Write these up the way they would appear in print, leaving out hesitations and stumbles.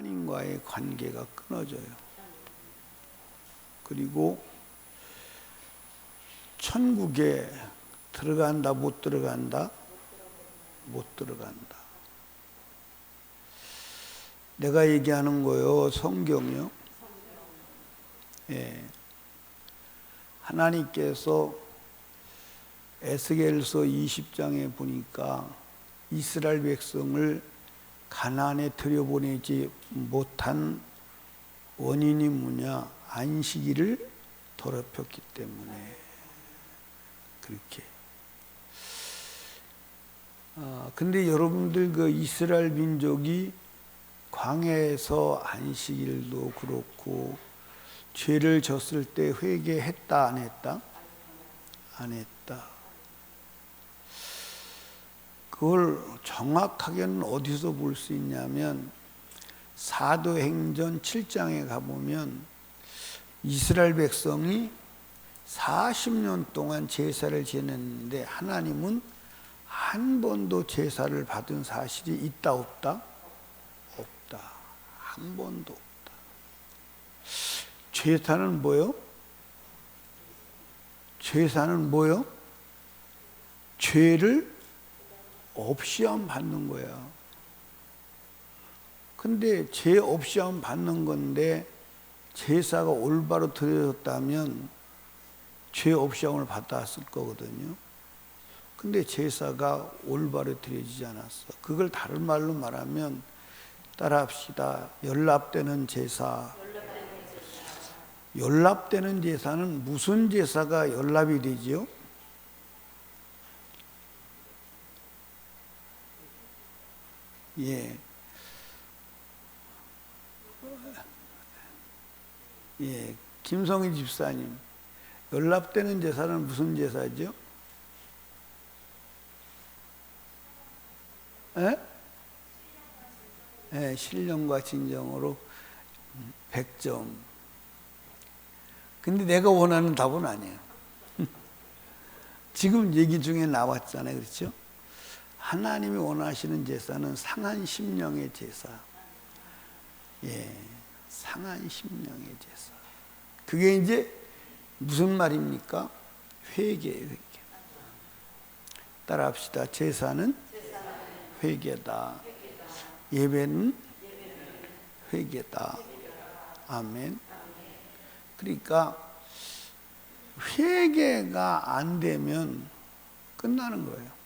하나님과의 관계가 끊어져요. 그리고 천국에 들어간다, 못 들어간다? 못 들어간다. 내가 얘기하는 거요, 성경이요. 예. 하나님께서 에스겔서 20장에 보니까 이스라엘 백성을 가나안에 들여보내지 못한 원인이 뭐냐? 안식일을 더럽혔기 때문에 그렇게. 근데 여러분들 그 이스라엘 민족이 광야에서 안식일도 그렇고 죄를 졌을 때 회개했다 안 했다? 안 했다. 그걸 정확하게는 어디서 볼 수 있냐면 사도행전 7장에 가보면 이스라엘 백성이 40년 동안 제사를 지냈는데 하나님은 한 번도 제사를 받은 사실이 있다 없다? 없다. 한 번도 없다. 제사는 뭐요? 제사는 뭐요? 죄를 없이 하면 받는 거야. 근데 죄 없이 하면 받는 건데 제사가 올바로 드려졌다면 죄 없이 함을 받았을 거거든요. 근데 제사가 올바로 드려지지 않았어. 그걸 다른 말로 말하면 따라합시다. 연납되는 제사. 연납되는 제사는 무슨 제사가 연납이 되지요? 예. 예. 김성희 집사님. 연납되는 제사는 무슨 제사죠? 예? 예, 신령과 진정으로 100점. 근데 내가 원하는 답은 아니에요. 지금 얘기 중에 나왔잖아요. 그렇죠? 하나님이 원하시는 제사는 상한 심령의 제사. 예, 상한 심령의 제사. 그게 이제 무슨 말입니까? 회개예요, 회개. 따라합시다. 제사는 회개다. 예배는 회개다. 아멘. 그러니까 회개가 안 되면 끝나는 거예요.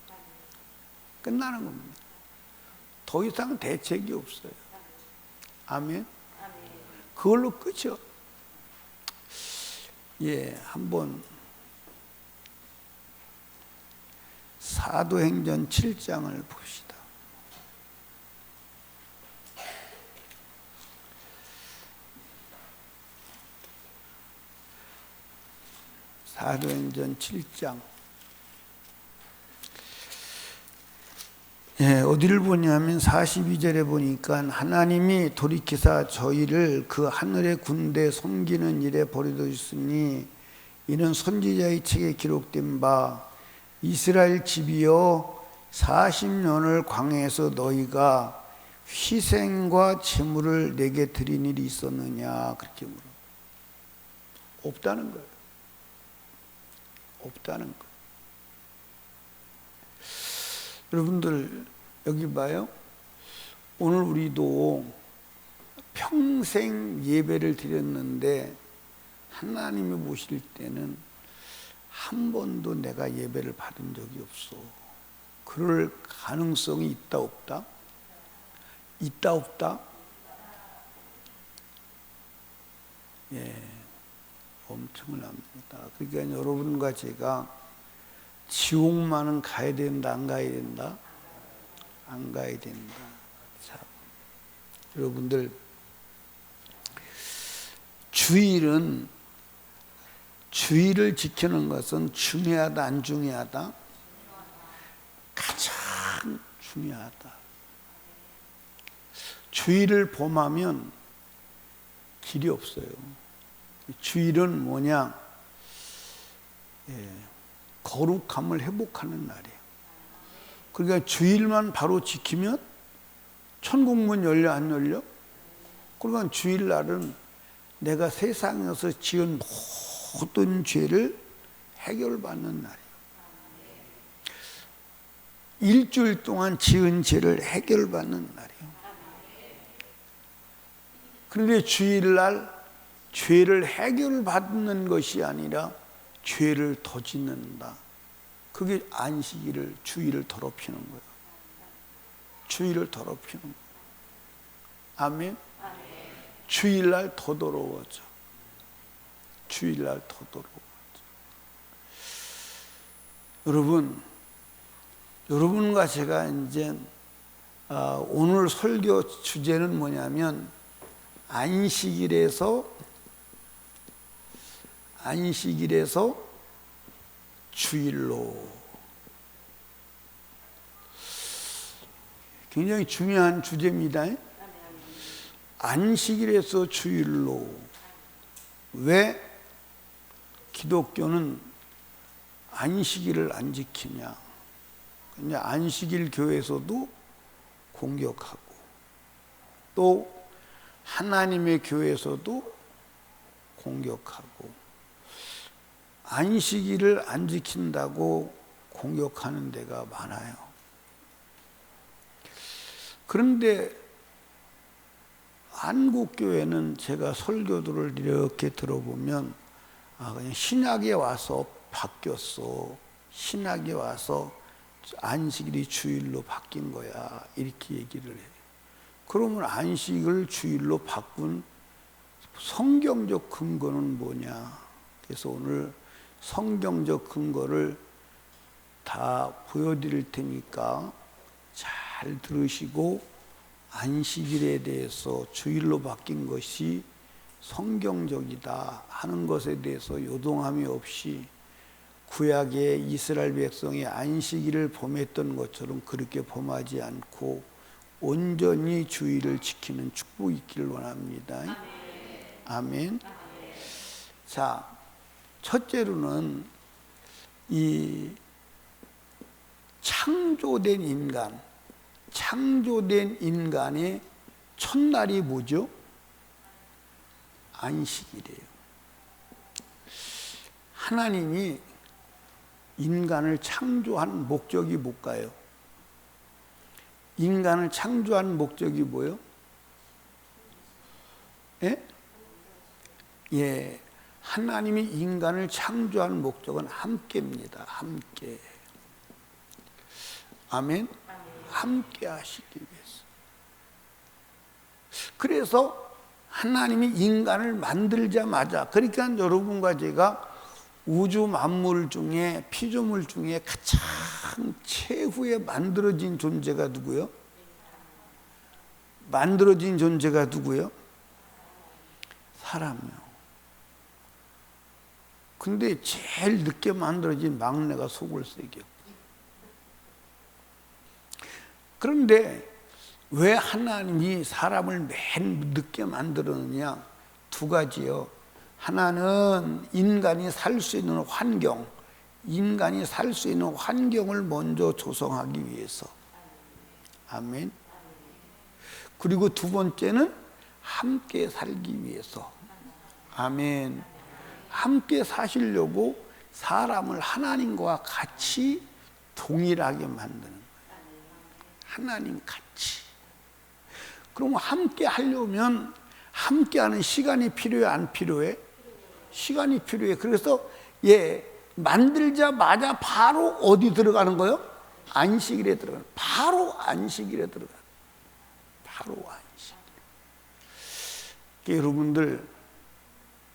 끝나는 겁니다. 더 이상 대책이 없어요. 아멘. 그걸로 끝이요. 예, 한번 사도행전 7장을 봅시다. 사도행전 7장. 예, 어디를 보냐면 42절에 보니까 하나님이 돌이키사 저희를 그 하늘의 군대 섬기는 일에 버려두셨으니 이는 선지자의 책에 기록된 바 이스라엘 집이여 40년을 광야에서 너희가 희생과 제물을 내게 드린 일이 있었느냐 그렇게 물어. 없다는 거예요. 없다는 거. 여러분들 여기 봐요. 오늘 우리도 평생 예배를 드렸는데 하나님이 보실 때는 한 번도 내가 예배를 받은 적이 없어. 그럴 가능성이 있다 없다? 있다 없다? 예, 엄청납니다. 그러니까 여러분과 제가 지옥만은 가야 된다, 안 가야 된다? 안 가야 된다. 자, 여러분들 주일을 지키는 것은 중요하다, 안 중요하다? 가장 중요하다. 주일을 범하면 길이 없어요. 주일은 뭐냐? 예, 거룩함을 회복하는 날이에요. 그러니까 주일만 바로 지키면 천국문 열려 안 열려? 그러니까 주일날은 내가 세상에서 지은 모든 죄를 해결받는 날이에요. 일주일 동안 지은 죄를 해결받는 날이에요. 그런데 주일날 죄를 해결받는 것이 아니라 죄를 더 짓는다. 그게 안식일을, 주일을 더럽히는 거예요. 주일을 더럽히는 거예요. 아멘. 주일날 더 더러워져. 주일날 더 더러워져. 여러분과 제가 이제 오늘 설교 주제는 뭐냐면 안식일에서 주일로. 굉장히 중요한 주제입니다. 안식일에서 주일로. 왜 기독교는 안식일을 안 지키냐? 그냥 안식일 교회에서도 공격하고, 또 하나님의 교회에서도 공격하고, 안식일을 안 지킨다고 공격하는 데가 많아요. 그런데 한국교회는 제가 설교들을 이렇게 들어보면 그냥 신학에 와서 바뀌었어. 신학에 와서 안식일이 주일로 바뀐 거야. 이렇게 얘기를 해요. 그러면 안식을 주일로 바꾼 성경적 근거는 뭐냐? 그래서 오늘 성경적 근거를 다 보여드릴 테니까 잘 들으시고, 안식일에 대해서 주일로 바뀐 것이 성경적이다 하는 것에 대해서 요동함이 없이 구약의 이스라엘 백성이 안식일을 범했던 것처럼 그렇게 범하지 않고 온전히 주일을 지키는 축복이 있기를 원합니다. 아멘. 자, 첫째로는 이 창조된 인간의 첫날이 뭐죠? 안식일이에요. 하나님이 인간을 창조한 목적이 뭘까요? 인간을 창조한 목적이 뭐예요? 예, 하나님이 인간을 창조한 목적은 함께입니다. 함께. 아멘. 함께 하시기 위해서. 그래서 하나님이 인간을 만들자마자, 그러니까 여러분과 제가 우주 만물 중에, 피조물 중에 가장 최후에 만들어진 존재가 누구요? 만들어진 존재가 누구요? 사람이요. 근데 제일 늦게 만들어진 막내가 속을 새겨. 그런데 왜 하나님이 사람을 맨 늦게 만들었느냐? 두 가지요. 하나는 인간이 살 수 있는 환경, 인간이 살 수 있는 환경을 먼저 조성하기 위해서. 아멘. 그리고 두 번째는 함께 살기 위해서. 아멘. 함께 사시려고 사람을 하나님과 같이 동일하게 만드는 거예요. 하나님 같이. 그럼 함께 하려면 함께하는 시간이 필요해, 안 필요해? 시간이 필요해. 그래서 만들자마자 바로 어디 들어가는 거예요? 안식일에 들어가는. 바로 안식일에 들어가는. 바로 안식일. 여러분들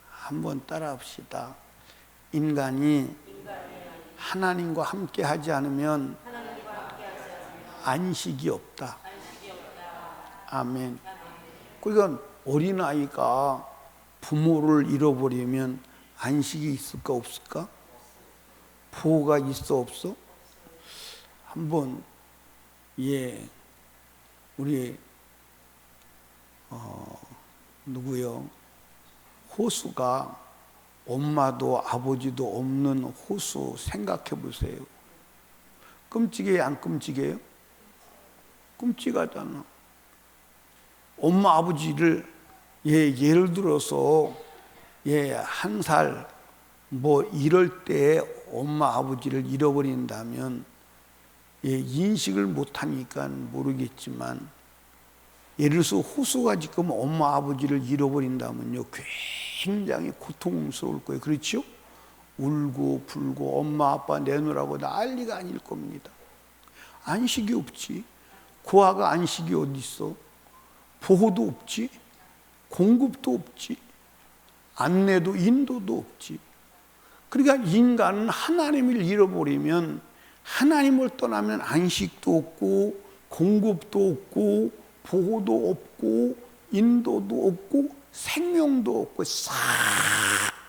한번 따라합시다. 인간이 하나님과 함께 하지 않으면 안식이 없다. 아멘. 그러니까 어린아이가 부모를 잃어버리면 안식이 있을까 없을까? 보호가 있어 없어? 한번 우리 누구요? 호수가 엄마도 아버지도 없는 호수 생각해 보세요. 끔찍해요, 안 끔찍해요? 끔찍하잖아. 엄마 아버지를 예를 들어서 한 살 이럴 때 엄마 아버지를 잃어버린다면 인식을 못하니까 모르겠지만, 예를 들어서 호수가 지금 엄마 아버지를 잃어버린다면요 굉장히 고통스러울 거예요. 그렇죠? 울고 불고 엄마 아빠 내놓으라고 난리가 아닐 겁니다. 안식이 없지. 고아가 안식이 어디 있어? 보호도 없지. 공급도 없지. 안내도 인도도 없지. 그러니까 인간은 하나님을 잃어버리면, 하나님을 떠나면 안식도 없고 공급도 없고 보호도 없고 인도도 없고 생명도 없고 싹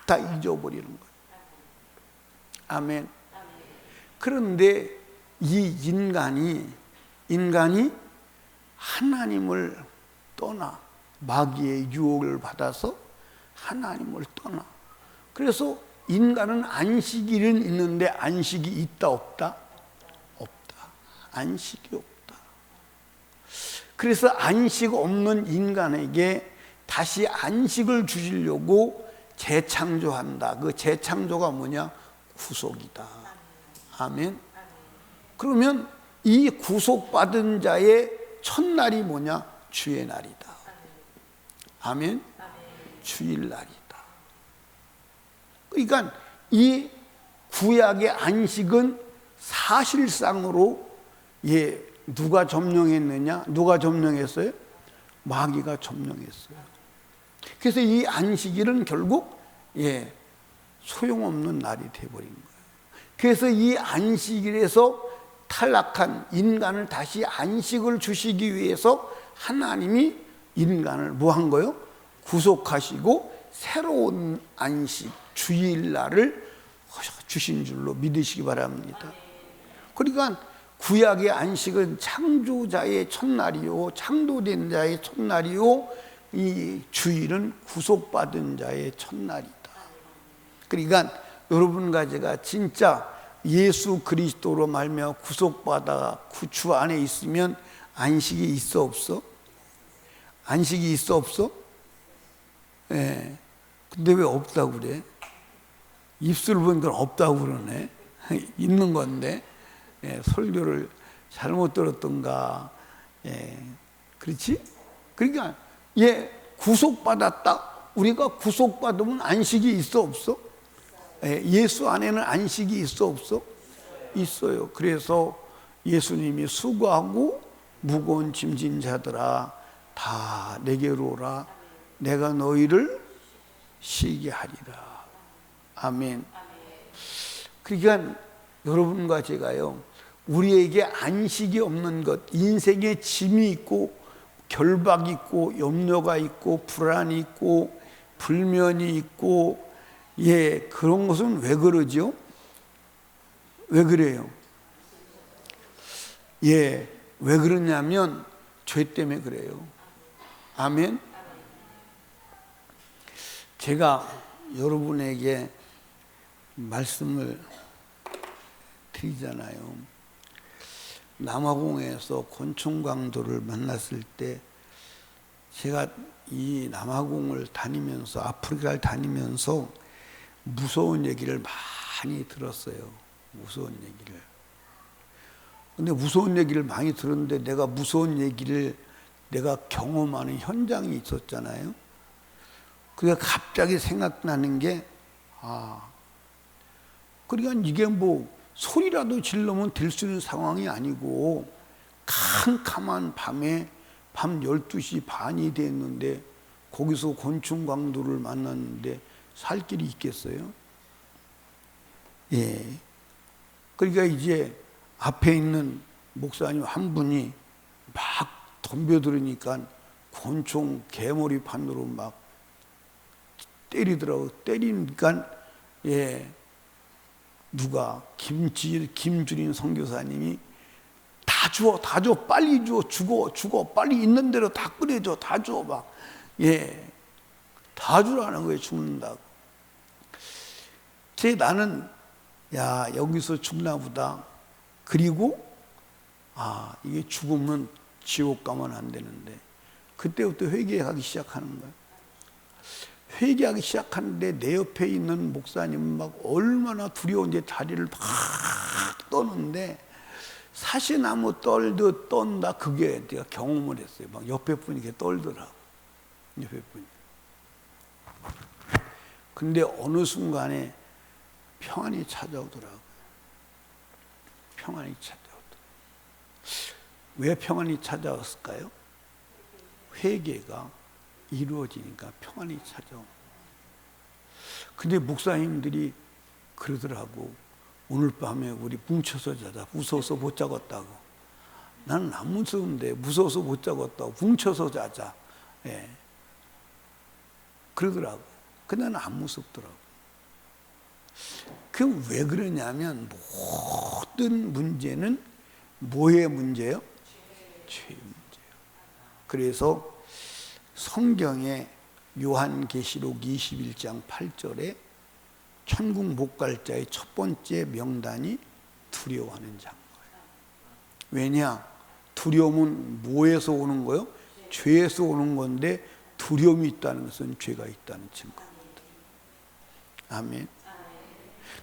다 잊어버리는 거예요. 아멘. 그런데 이 인간이 하나님을 떠나, 마귀의 유혹을 받아서 하나님을 떠나. 그래서 인간은 안식일은 있는데 안식이 있다 없다? 없다. 안식이 없다. 그래서 안식 없는 인간에게 다시 안식을 주시려고 재창조한다. 그 재창조가 뭐냐? 구속이다. 아멘. 그러면 이 구속받은 자의 첫날이 뭐냐? 주의 날이다. 아멘. 주일날이다. 그러니까 이 구약의 안식은 사실상으로 누가 점령했느냐? 누가 점령했어요? 마귀가 점령했어요. 그래서 이 안식일은 결국 소용없는 날이 되어버린 거예요. 그래서 이 안식일에서 탈락한 인간을 다시 안식을 주시기 위해서 하나님이 인간을 뭐 한 거요? 구속하시고 새로운 안식, 주일날을 주신 줄로 믿으시기 바랍니다. 그러니까 구약의 안식은 창조자의 첫날이요, 창조된 자의 첫날이요, 이 주일은 구속받은 자의 첫날이다. 그러니까 여러분과 제가 진짜 예수 그리스도로 말미암아 구속받아 주 안에 있으면 안식이 있어 없어? 안식이 있어 없어? 근데 왜 없다고 그래? 입술 보니까 없다고 그러네. 있는 건데 설교를 잘못 들었던가. 그렇지? 그러니까 구속받았다. 우리가 구속받으면 안식이 있어 없어? 예수 안에는 안식이 있어 없어? 있어요. 그래서 예수님이 수고하고 무거운 짐진 자들아 다 내게로 오라. 내가 너희를 쉬게 하리라. 아멘. 그러니까 여러분과 제가요, 우리에게 안식이 없는 것, 인생에 짐이 있고 결박이 있고 염려가 있고 불안이 있고 불면이 있고 그런 것은 왜 그러죠? 왜 그래요? 왜 그러냐면 죄 때문에 그래요. 아멘. 제가 여러분에게 말씀을 드리잖아요. 남아공에서 권총 강도를 만났을 때 제가 이 남아공을 다니면서, 아프리카를 다니면서 무서운 얘기를 많이 들었어요. 무서운 얘기를. 근데 무서운 얘기를 많이 들었는데 내가 무서운 얘기를 내가 경험하는 현장이 있었잖아요. 그러니까 갑자기 생각나는 게 그러니까 이게 뭐 소리라도 질르면 될 수 있는 상황이 아니고 캄캄한 밤에 밤 12시 반이 됐는데 거기서 곤충 강도를 만났는데 살 길이 있겠어요? 그러니까 이제 앞에 있는 목사님 한 분이 막 덤벼들으니까 곤충 개머리 판으로 막 때리더라고. 때리니까 누가 김준인 선교사님이 다 줘, 빨리 줘, 죽어, 빨리 있는 대로 다 끓여줘, 다 줘, 막 다 주라는 거예요. 죽는다고. 나는 여기서 죽나 보다. 그리고 이게 죽으면 지옥 가면 안 되는데 그때부터 회개하기 시작하는 거예요. 회개하기 시작하는데 내 옆에 있는 목사님은 막 얼마나 두려운지 다리를 막 떠는데 사시나무 떨듯 떤다. 그게 내가 경험을 했어요. 막 옆에 분이 이렇게 떨더라고. 옆에 분이. 근데 어느 순간에 평안이 찾아오더라고요. 평안이 찾아오더라고요. 왜 평안이 찾아왔을까요? 회개가 이루어지니까 평안이 찾아옵니다. 근데 목사님들이 그러더라고. 오늘 밤에 우리 뭉쳐서 자자. 무서워서 못 자겠다고. 나는 안 무서운데 무서워서 못 자겠다고. 뭉쳐서 자자. 예. 그러더라고. 근데 나는 안 무섭더라고. 그 왜 그러냐면 모든 문제는 뭐의 문제예요? 죄의 문제예요. 그래서 성경에 요한계시록 21장 8절에 천국 못 갈 자의 첫 번째 명단이 두려워하는 자인 거예요. 왜냐? 두려움은 뭐에서 오는 거예요? 죄에서 오는 건데 두려움이 있다는 것은 죄가 있다는 증거입니다. 아멘.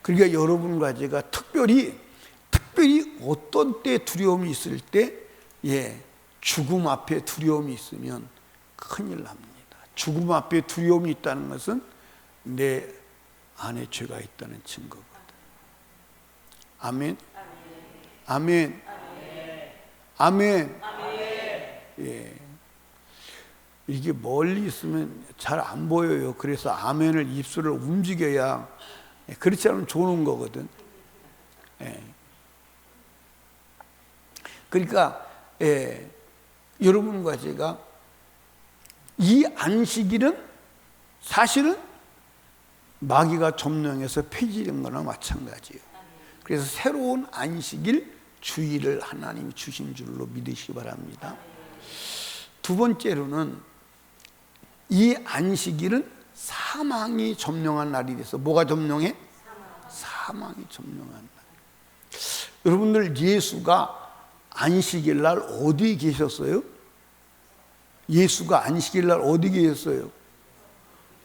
그러니까 여러분과 제가 특별히 어떤 때 두려움이 있을 때, 죽음 앞에 두려움이 있으면 큰일 납니다. 죽음 앞에 두려움이 있다는 것은 내 안에 죄가 있다는 증거거든. 아멘. 아멘. 아멘. 예. 이게 멀리 있으면 잘 안 보여요. 그래서 아멘을 입술을 움직여야, 그렇지 않으면 조는 거거든. 예. 그러니까 여러분과 제가 이 안식일은 사실은 마귀가 점령해서 폐지된 거나 마찬가지예요. 그래서 새로운 안식일 주일을 하나님이 주신 줄로 믿으시기 바랍니다. 두 번째로는 이 안식일은 사망이 점령한 날이 돼서 뭐가 점령해? 사망이 점령한 날. 여러분들 예수가 안식일 날 어디 계셨어요? 예수가 안식일 날 어디 계셨어요?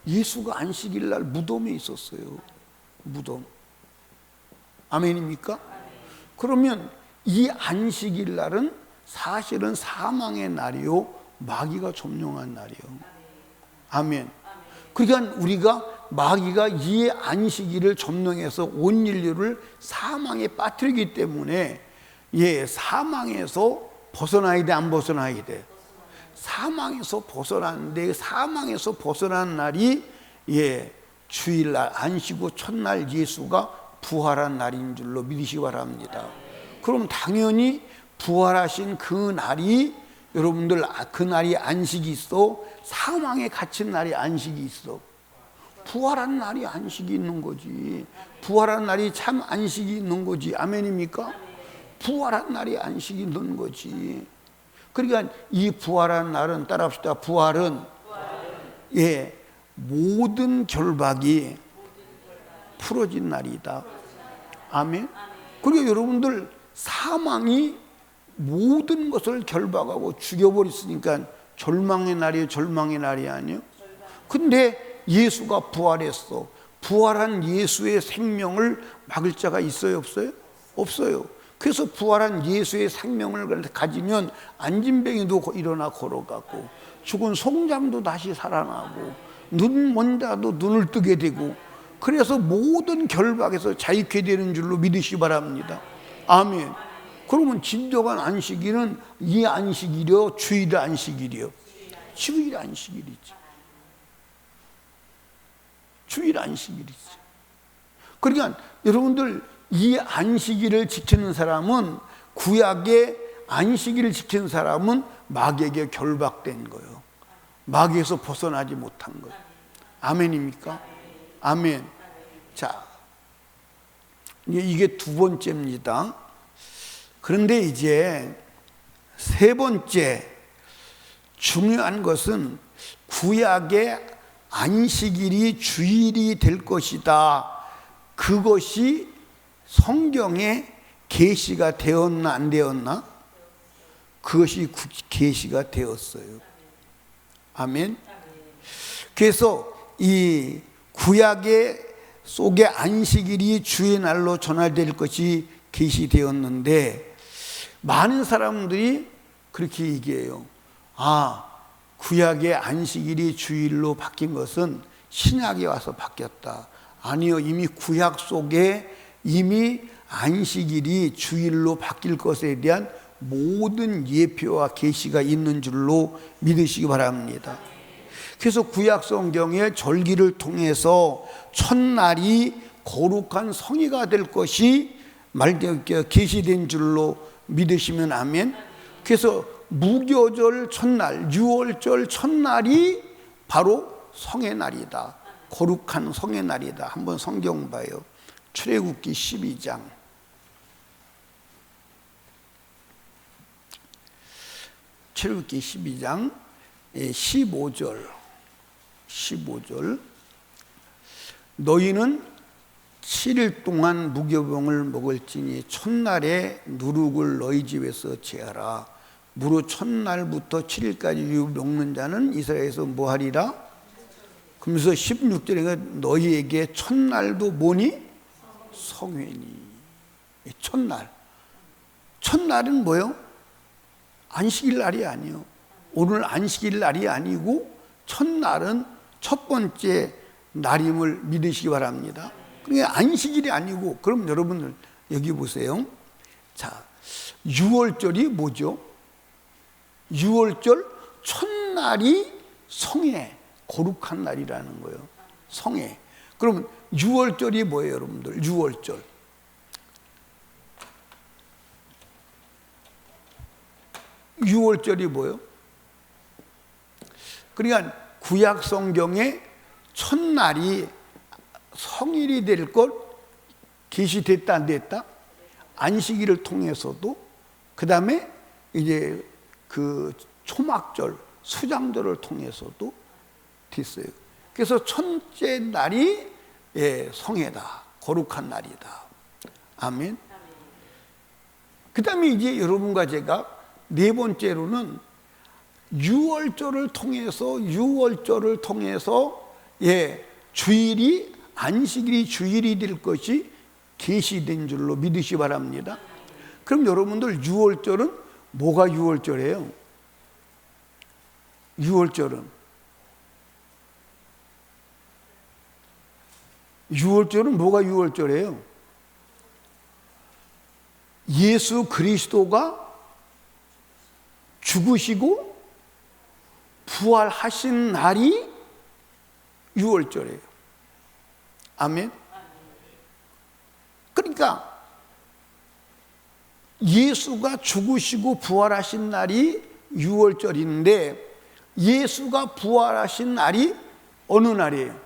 예수가 안식일 날 무덤에 있었어요. 무덤. 아멘입니까? 그러면 이 안식일 날은 사실은 사망의 날이요, 마귀가 점령한 날이요. 아멘. 그러니까 우리가 마귀가 이 안식일을 점령해서 온 인류를 사망에 빠뜨리기 때문에 사망에서 벗어나야 돼, 안 벗어나야 돼? 사망에서 벗어났는데 사망에서 벗어난 날이 주일날 안식구 첫날 예수가 부활한 날인 줄로 믿으시기 바랍니다. 그럼 당연히 부활하신 그 날이 여러분들 그 날이 안식이 있어? 사망에 갇힌 날이 안식이 있어? 부활한 날이 안식이 있는 거지. 부활한 날이 참 안식이 있는 거지. 아멘입니까? 부활한 날이 안식이 있는 거지. 그러니까 이 부활한 날은, 따라합시다. 부활은 모든 결박이 풀어진 날이다. 아멘. 그리고 여러분들 사망이 모든 것을 결박하고 죽여버렸으니까 절망의 날이에요, 절망의 날이 아니에요? 근데 예수가 부활했어. 부활한 예수의 생명을 막을 자가 있어요, 없어요? 없어요. 그래서 부활한 예수의 생명을 가지면 안진뱅이도 일어나 걸어가고, 죽은 송장도 다시 살아나고, 눈 먼 자도 눈을 뜨게 되고, 그래서 모든 결박에서 자유케 되는 줄로 믿으시기 바랍니다. 아멘. 그러면 진정한 안식일은 이 안식일이요, 주일 안식일이요? 주일 안식일이지. 주일 안식일이지. 그러니까 여러분들 이 안식일을 지키는 사람은, 구약의 안식일을 지키는 사람은 마귀에게 결박된 거예요. 마귀에서 벗어나지 못한 거예요. 아멘입니까? 아멘. 자, 이게 두 번째입니다. 그런데 이제 세 번째 중요한 것은 구약의 안식일이 주일이 될 것이다. 그것이 성경에 계시가 되었나 안 되었나? 그것이 계시가 되었어요. 아멘. 그래서 이 구약의 속에 안식일이 주의 날로 전할될 것이 계시되었는데 많은 사람들이 그렇게 얘기해요. 구약의 안식일이 주일로 바뀐 것은 신약에 와서 바뀌었다. 아니요, 이미 구약 속에 이미 안식일이 주일로 바뀔 것에 대한 모든 예표와 계시가 있는 줄로 믿으시기 바랍니다. 그래서 구약 성경의 절기를 통해서 첫날이 거룩한 성회가 될 것이 계시된 줄로 믿으시면 아멘. 그래서 무교절 첫날, 유월절 첫날이 바로 성의 날이다. 거룩한 성의 날이다. 한번 성경 봐요. 출애굽기 12장. 출애굽기 12장 15절. 너희는 7일 동안 무교병을 먹을지니 첫날에 누룩을 너희 집에서 제하라. 무릇 첫날부터 7일까지 먹는 자는 이스라엘에서 뭐하리라? 그러면서 16절에 너희에게 첫날도 뭐니? 성회니. 첫날은 뭐요? 안식일 날이 아니요. 오늘 안식일 날이 아니고 첫날은 첫 번째 날임을 믿으시기 바랍니다. 그러니까 안식일이 아니고, 그럼 여러분들 여기 보세요. 자, 유월절이 뭐죠? 유월절 첫날이 성회, 거룩한 날이라는 거예요. 성회. 그럼 유월절이 뭐예요, 여러분들? 유월절. 유월절이 뭐예요? 그러니까 구약 성경에 첫날이 성일이 될 것 계시됐다 안 됐다? 안식일을 통해서도, 그 다음에 이제 그 초막절, 수장절을 통해서도 됐어요. 그래서 첫째 날이 성회다, 거룩한 날이다. 아멘. 그 다음에 이제 여러분과 제가 네 번째로는 유월절을 통해서 주일이, 안식일이 주일이 될 것이 계시된 줄로 믿으시 바랍니다. 그럼 여러분들 유월절은 뭐가 유월절이에요? 유월절은 뭐가 유월절이에요? 예수 그리스도가 죽으시고 부활하신 날이 유월절이에요. 아멘. 그러니까 예수가 죽으시고 부활하신 날이 유월절인데, 예수가 부활하신 날이 어느 날이에요?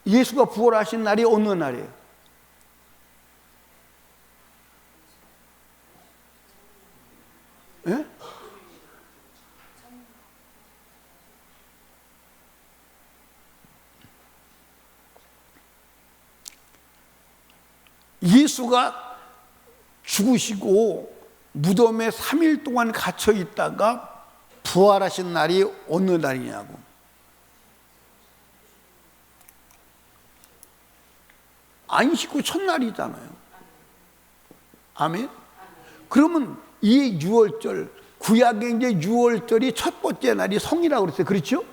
예수가 부활하신 날이 어느 날이에요? 예? 예수가 죽으시고 무덤에 3일 동안 갇혀 있다가 부활하신 날이 어느 날이냐고. 안식 후 첫날이잖아요. 아멘. 그러면 이 유월절, 구약의 이제 유월절이 첫 번째 날이 성이라고 그랬어요. 그렇죠?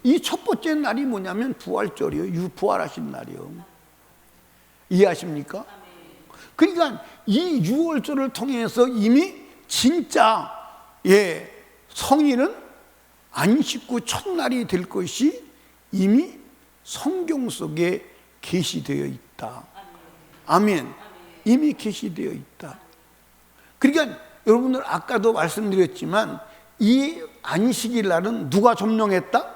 이 첫 번째 날이 뭐냐면 부활절이에요. 부활하신 날이요. 이해하십니까? 그러니까 이 유월절을 통해서 이미 진짜 성일은 안식 후 첫날이 될 것이 이미 성경 속에 계시되어 있다. 아멘. 이미 계시되어 있다. 그러니까 여러분들 아까도 말씀드렸지만 이 안식일 날은 누가 점령했다?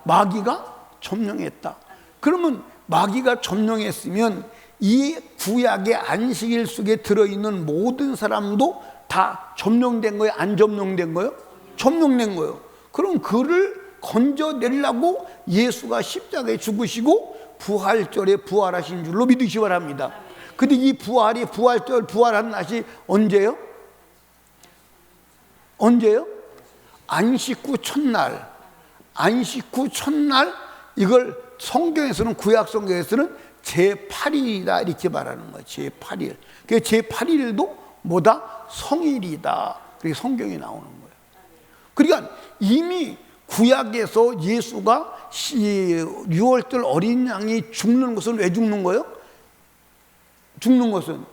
마귀가 점령했다. 그러면 마귀가 점령했으면 이 구약의 안식일 속에 들어있는 모든 사람도 다 점령된 거예요? 안 점령된 거예요? 점령된 거예요. 그럼 그를 건져내려고 예수가 십자가에 죽으시고 부활절에 부활하신 줄로 믿으시 바랍니다. 근데 이 부활한 날이 언제요? 언제요? 안식 후 첫날. 안식 후 첫날, 이걸 성경에서는, 구약 성경에서는 제8일이다 이렇게 말하는 거예요. 제8일. 그 제8일도 뭐다? 성일이다. 그렇게 성경에 나오는 거예요. 그러니까 이미 구약에서 예수가 6월절 어린 양이 죽는 것은 왜 죽는 거예요? 죽는 것은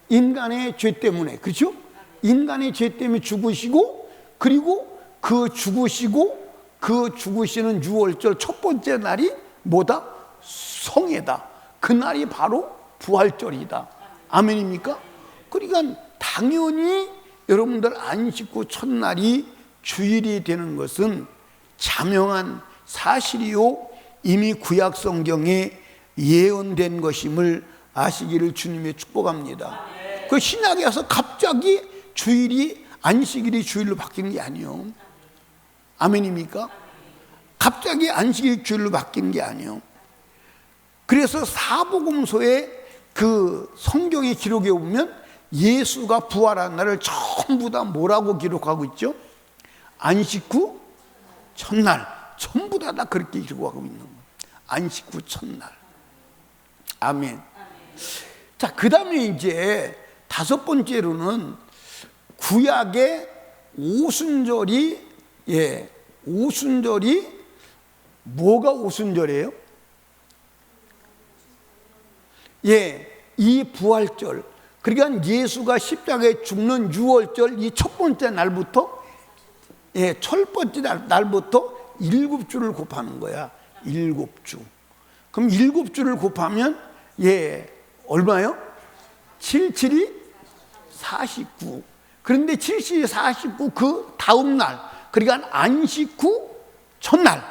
인간의 죄 때문에, 그렇죠? 인간의 죄 때문에 죽으시고, 그리고 그 죽으시는 6월절 첫 번째 날이 뭐다? 성회다. 그 날이 바로 부활절이다. 아멘입니까? 그러니까 당연히 여러분들 안식 후 첫날이 주일이 되는 것은 자명한 사실이요, 이미 구약 성경에 예언된 것임을 아시기를 주님의 축복합니다. 그 신약에 와서 갑자기 주일이, 안식일이 주일로 바뀐 게 아니에요. 아멘입니까? 갑자기 안식일이 주일로 바뀐 게 아니에요. 그래서 사복음서의 그 성경의 기록에 보면 예수가 부활한 날을 전부 다 뭐라고 기록하고 있죠? 안식 후 첫날. 전부 다 그렇게 기록하고 있는 거예요. 안식 후 첫날. 아멘. 자, 그 다음에 이제 다섯 번째로는 구약의 오순절이, 오순절이 뭐가 오순절이에요? 이 부활절. 그러니까 예수가 십자가에 죽는 6월절 이 첫 번째 날부터, 첫 번째 날부터 7주를 곱하는 거야. 7주. 그럼 7주를 곱하면 얼마요? 7, 7이 49. 그런데 7, 7이 49 그 다음 날, 그러니까 안식 후 첫날,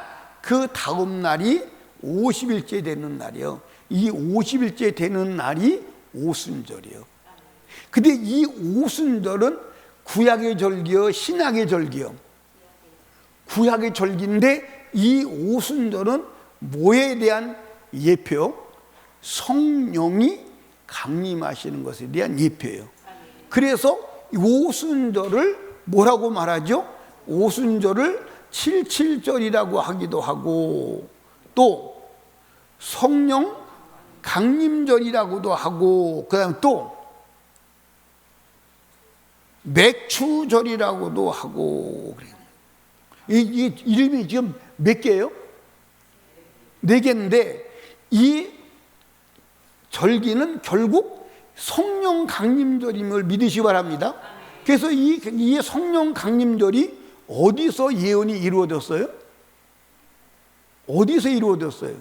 그 다음 날이 50일째 되는 날이요. 이 50일째 되는 날이 오순절이요. 근데 이 오순절은 구약의 절기요, 신약의 절기요? 구약의 절기인데 이 오순절은 뭐에 대한 예표? 성령이 강림하시는 것에 대한 예표예요. 그래서 오순절을 뭐라고 말하죠? 오순절을 77절이라고 하기도 하고, 또 성령 강림절이라고도 하고, 그 다음에 또 맥추절이라고도 하고 그래요. 이 이름이 지금 몇 개예요? 4개인데 이 절기는 결국 성령 강림절임을 믿으시기 바랍니다. 그래서 이 성령 강림절이 어디서 예언이 이루어졌어요? 어디서 이루어졌어요?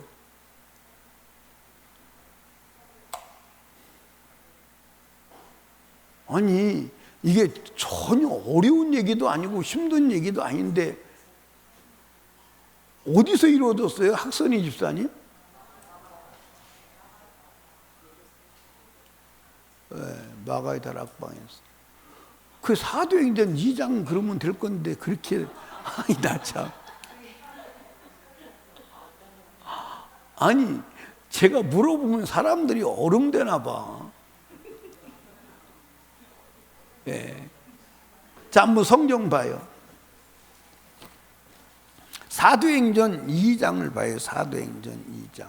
아니, 이게 전혀 어려운 얘기도 아니고 힘든 얘기도 아닌데 어디서 이루어졌어요? 학선이 집사님? 마가의 다락방에서. 그 사도행전 2장 그러면 될 건데 그렇게, 아니 나 참. 아니 제가 물어보면 사람들이 어른되나 봐. 자, 한번 성경 봐요. 사도행전 2장을 봐요. 사도행전 2장.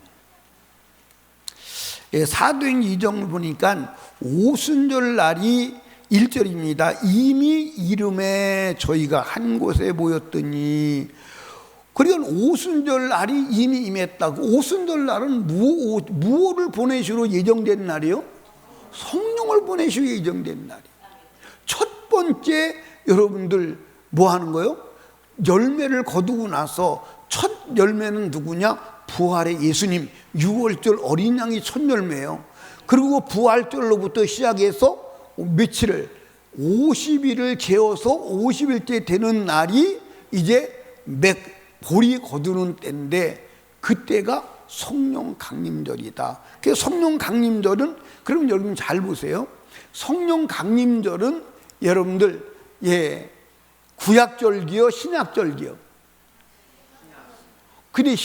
사도행전 2장을 보니까 오순절 날이 1절입니다. 이미 이름에 저희가 한 곳에 모였더니, 그러니까 오순절 날이 이미 임했다고. 오순절 날은 무엇을 보내시로 예정된 날이요? 성령을 보내시로 예정된 날이에요. 첫 번째 여러분들 뭐 하는 거예요? 열매를 거두고 나서 첫 열매는 누구냐? 부활의 예수님, 6월절 어린 양이 첫 열매예요. 그리고 부활절로부터 시작해서 며칠을 50일을 재어서 50일째 되는 날이 이제 보리 거두는 때인데, 그때가 성령 강림절이다. 그래서 성령 강림절은, 그럼 여러분 잘 보세요. 성령 강림절은 여러분들 구약절기요, 신약절기요? 근데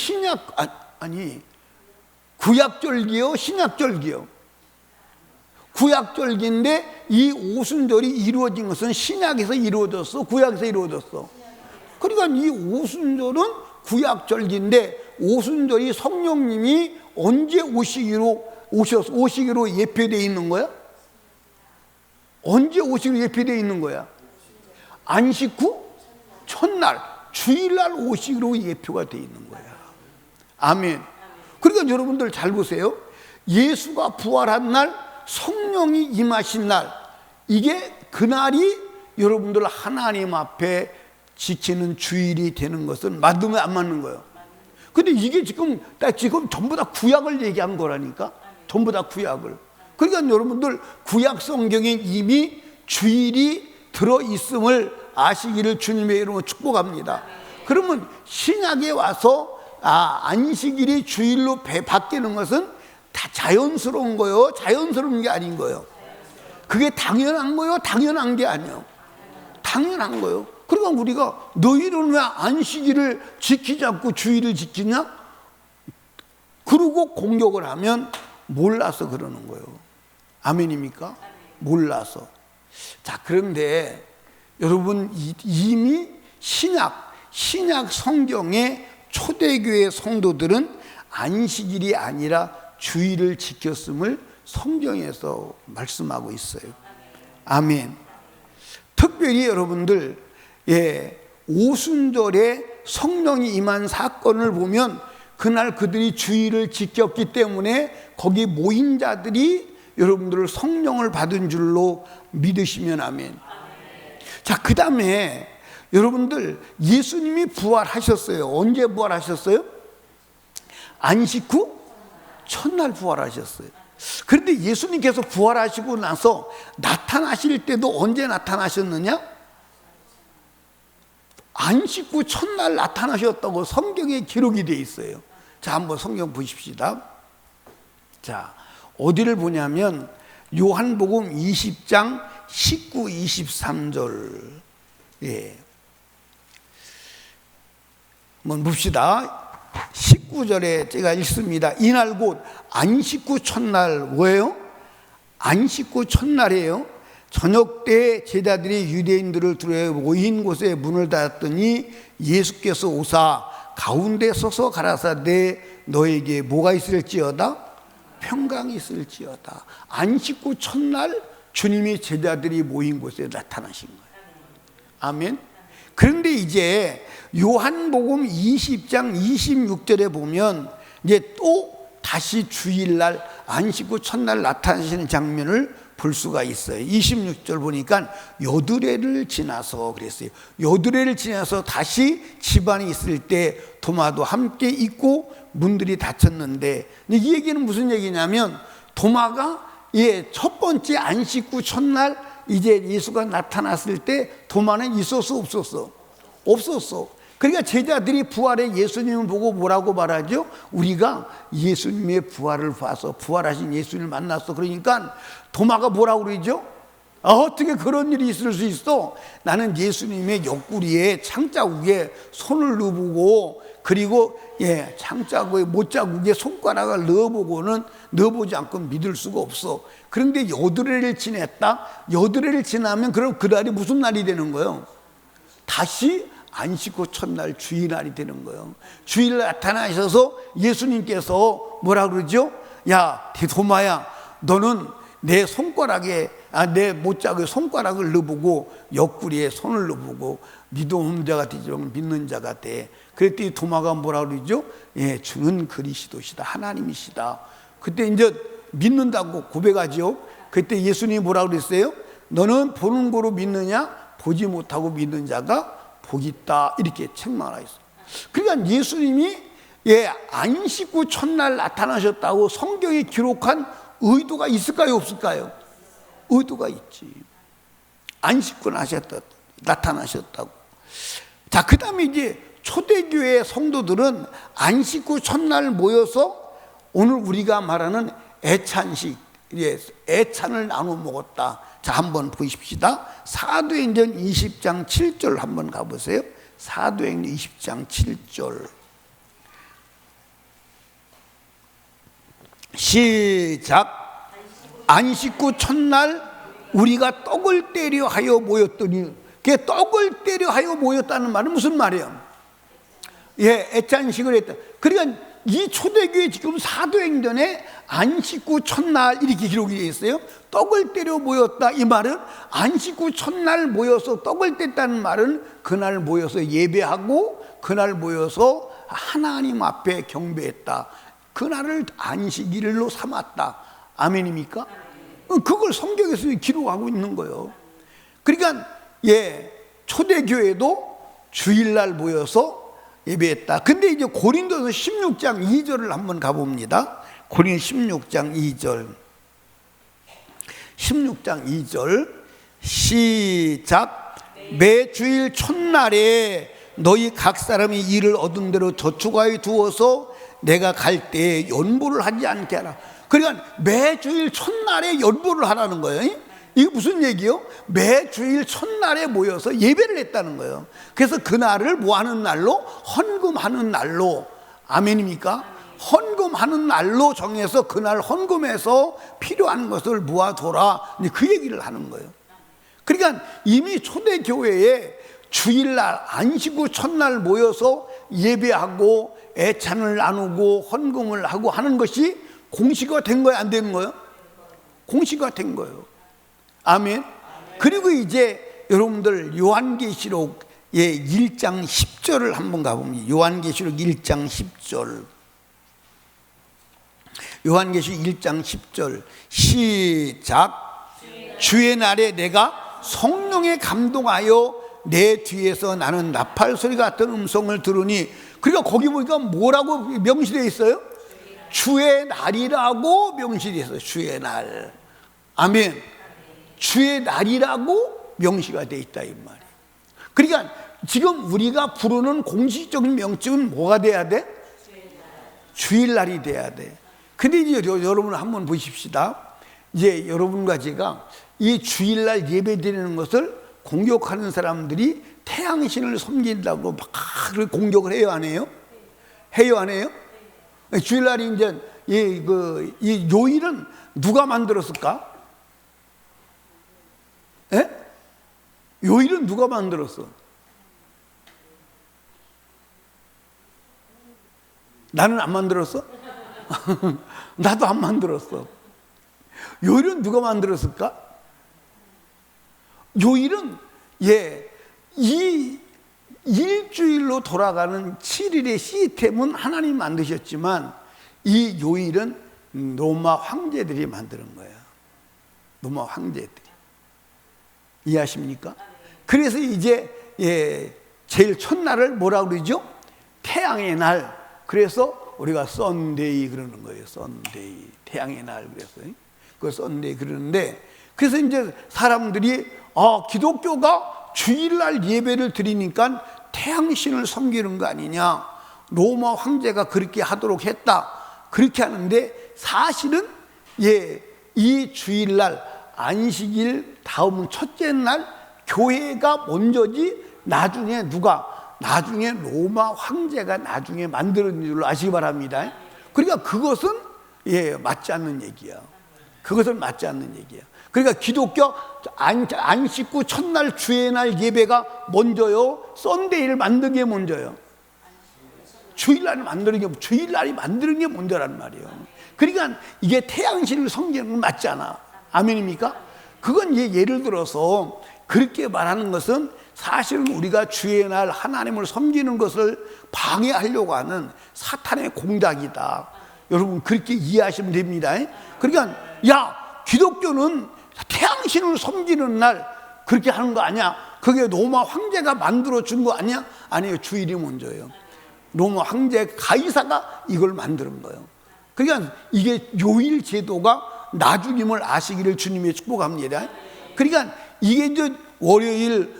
구약절기요, 신약절기요? 구약절기인데 이 오순절이 이루어진 것은 신약에서 이루어졌어, 구약에서 이루어졌어? 그러니까 그러니까 이 오순절은 구약절기인데 오순절이 성령님이 언제 오시기로 예표되어 있는 거야? 언제 오시기로 예표되어 있는 거야? 안식 후 첫날 주일날 오시기로 예표가 되어 있는 거야. 아멘. 그러니까 여러분들 잘 보세요. 예수가 부활한 날, 성령이 임하신 날, 이게 그날이 여러분들 하나님 앞에 지키는 주일이 되는 것은 맞으면 안 맞는 거예요. 근데 이게 지금 전부 다 구약을 얘기한 거라니까. 전부 다 구약을. 그러니까 여러분들 구약 성경에 이미 주일이 들어있음을 아시기를 주님의 이름으로 축복합니다. 그러면 신약에 와서 안식일이 주일로 바뀌는 것은 다 자연스러운 거예요? 자연스러운 게 아닌 거예요? 그게 당연한 거예요? 당연한 게 아니에요? 당연한 거예요. 그러니까 우리가 너희는 왜 안식일을 지키지 않고 주일을 지키냐? 그러고 공격을 하면 몰라서 그러는 거예요. 아멘입니까? 몰라서. 자, 그런데 여러분 이미 신약 성경의 초대교회 성도들은 안식일이 아니라 주일을 지켰음을 성경에서 말씀하고 있어요. 아멘. 특별히 여러분들 오순절에 성령이 임한 사건을 보면 그날 그들이 주일을 지켰기 때문에 거기 모인 자들이 여러분들 성령을 받은 줄로 믿으시면 아멘. 자, 그 다음에 여러분들 예수님이 부활하셨어요. 언제 부활하셨어요? 안식 후 첫날 부활하셨어요. 그런데 예수님께서 부활하시고 나서 나타나실 때도 언제 나타나셨느냐? 안식 후 첫날 나타나셨다고 성경에 기록이 되어 있어요. 자, 한번 성경 보십시다. 자, 어디를 보냐면 요한복음 20장 19, 23절. 한번 봅시다. 19절에 제가 읽습니다. 이날 곧 안식 후 첫날, 뭐예요? 안식 후 첫날이에요. 저녁 때 제자들이 유대인들을 두려 모인 곳에 문을 닫았더니 예수께서 오사 가운데 서서 가라사대 너에게 뭐가 있을지어다? 평강이 있을지어다. 안식 후 첫날 주님이 제자들이 모인 곳에 나타나신 거예요. 아멘. 그런데 이제 요한복음 20장 26절에 보면 이제 또 다시 주일날 안식 후 첫날 나타나시는 장면을 볼 수가 있어요. 26절 보니까 여드레를 지나서 그랬어요. 여드레를 지나서 다시 집안에 있을 때 도마도 함께 있고 문들이 닫혔는데, 이 얘기는 무슨 얘기냐면 도마가 첫 번째 안식 후 첫날 이제 예수가 나타났을 때 도마는 있었어 없었어? 없었어. 그러니까 제자들이 부활의 예수님을 보고 뭐라고 말하죠? 우리가 예수님의 부활을 봐서 부활하신 예수님을 만났어. 그러니까 도마가 뭐라고 그러죠? 어떻게 그런 일이 있을 수 있어? 나는 예수님의 옆구리에 창자국에 손을 넣어보고, 그리고 창자국에 못자국에 손가락을 넣어보지 않고 믿을 수가 없어. 그런데 여드레를 지냈다? 여드레를 지나면 그럼 그날이 무슨 날이 되는 거예요? 다시 안식 후 첫날 주일날이 되는 거예요. 주일날 나타나셔서 예수님께서 뭐라 그러죠? 야, 도마야, 너는 내 손가락에 내 못자국에 손가락을 넣어보고 옆구리에 손을 넣어보고 믿음 없는 자가 되지 말고 믿는 자가 돼. 그랬더니 도마가 뭐라 그러죠? 주는 그리스도시다, 하나님이시다. 그때 이제 믿는다고 고백하죠. 그때 예수님이 뭐라 그랬어요? 너는 보는 거로 믿느냐? 보지 못하고 믿는 자가 복이 있다, 이렇게 책망을 하셨어요. 그러니까 예수님이 안식 후 첫날 나타나셨다고 성경에 기록한 의도가 있을까요, 없을까요? 의도가 있지. 안식 후 나타나셨다고. 자, 그 다음에 이제 초대교회 성도들은 안식 후 첫날 모여서 오늘 우리가 말하는 애찬식, 애찬을 나눠 먹었다. 자, 한번 보십시다. 사도행전 20장 7절 한번 가보세요. 사도행전 20장 7절. 시작. 안식 후 첫날 우리가 떡을 떼려 하여 모였더니, 그게 떡을 때려 하여 모였다는 말은 무슨 말이에요? 예, 애찬식을 했다. 그러니까 이 초대교회 지금 사도행전에 안식구 첫날 이렇게 기록이 되어 있어요. 떡을 때려 모였다. 이 말은 안식구 첫날 모여서 떡을 뗐다는 말은 그날 모여서 예배하고 그날 모여서 하나님 앞에 경배했다. 그날을 안식일로 삼았다. 아멘입니까? 그걸 성경에서 기록하고 있는 거예요. 그러니까 초대교회도 주일날 모여서 예배했다. 근데 이제 고린도서 16장 2절을 한번 가봅니다. 고린 16장 2절. 16장 2절 시작. 매 주일 첫날에 너희 각 사람이 일을 얻은 대로 저축하여 두어서 내가 갈 때에 연보를 하지 않게 하라. 그러니까 매 주일 첫날에 연보를 하라는 거예요. 이게 무슨 얘기요? 매 주일 첫날에 모여서 예배를 했다는 거예요. 그래서 그날을 뭐 하는 날로? 헌금하는 날로. 아멘입니까? 헌금하는 날로 정해서 그날 헌금해서 필요한 것을 모아둬라. 그 얘기를 하는 거예요. 그러니까 이미 초대교회에 주일날 안식 후 첫날 모여서 예배하고 애찬을 나누고 헌금을 하고 하는 것이 공식화 된 거예요? 안 된 거예요? 공식화 된 거예요. 아멘. 그리고 이제 여러분들 요한계시록 1장 10절을 한번 가봅니다. 요한계시록 1장 10절. 요한계시록 1장 10절 시작. 주의 날에 내가 성령에 감동하여 내 뒤에서 나는 나팔 소리 같은 음성을 들으니, 그러니까 거기 보니까 뭐라고 명시되어 있어요? 주의 날이라고 명시되어 있어요. 주의 날. 아멘. 주의 날이라고 명시가 되어 있다 이 말이에요. 그러니까 지금 우리가 부르는 공식적인 명칭은 뭐가 돼야 돼? 주일날이 돼야 돼. 근데 이제 여러분 한번 보십시다. 이제 여러분과 제가 이 주일날 예배 드리는 것을 공격하는 사람들이 태양신을 섬긴다고 막 공격을 해요, 안 해요? 해요, 안 해요? 주일날이 이제 이 요일은 누가 만들었을까? 예? 요일은 누가 만들었어? 나는 안 만들었어? 나도 안 만들었어. 요일은 누가 만들었을까? 요일은 이 일주일로 돌아가는 7일의 시스템은 하나님 만드셨지만 이 요일은 로마 황제들이 만드는 거예요. 로마 황제들이. 이해하십니까? 그래서 이제 제일 첫날을 뭐라고 그러죠? 태양의 날. 그래서 우리가 썬데이 그러는 거예요. 썬데이. 태양의 날. 그래서 그 썬데이 그러는데, 그래서 이제 사람들이 기독교가 주일날 예배를 드리니까 태양신을 섬기는 거 아니냐, 로마 황제가 그렇게 하도록 했다, 그렇게 하는데, 사실은 이 주일날 안식일 다음 첫째 날 교회가 먼저지, 나중에 나중에 로마 황제가 나중에 만드는 줄로 아시기 바랍니다. 그러니까 그것은 맞지 않는 얘기야. 그것은 맞지 않는 얘기야. 그러니까 기독교 안식 후 첫날 주의 날 예배가 먼저요, 썬데이를 만든 게 먼저요. 주일날을 만드는 게, 주일날이 만드는 게 먼저란 말이에요. 그러니까 이게 태양신을 섬기는 건 맞지 않아. 아멘입니까? 그건 예를 들어서 그렇게 말하는 것은 사실은 우리가 주의 날 하나님을 섬기는 것을 방해하려고 하는 사탄의 공작이다. 여러분 그렇게 이해하시면 됩니다. 그러니까 기독교는 태양신을 섬기는 날 그렇게 하는 거 아니야? 그게 로마 황제가 만들어 준 거 아니야? 아니에요. 주일이 먼저예요. 로마 황제 가이사가 이걸 만드는 거예요. 그러니까 이게 요일 제도가 나중임을 아시기를 주님의 축복합니다. 그러니까 이게 이제 월요일,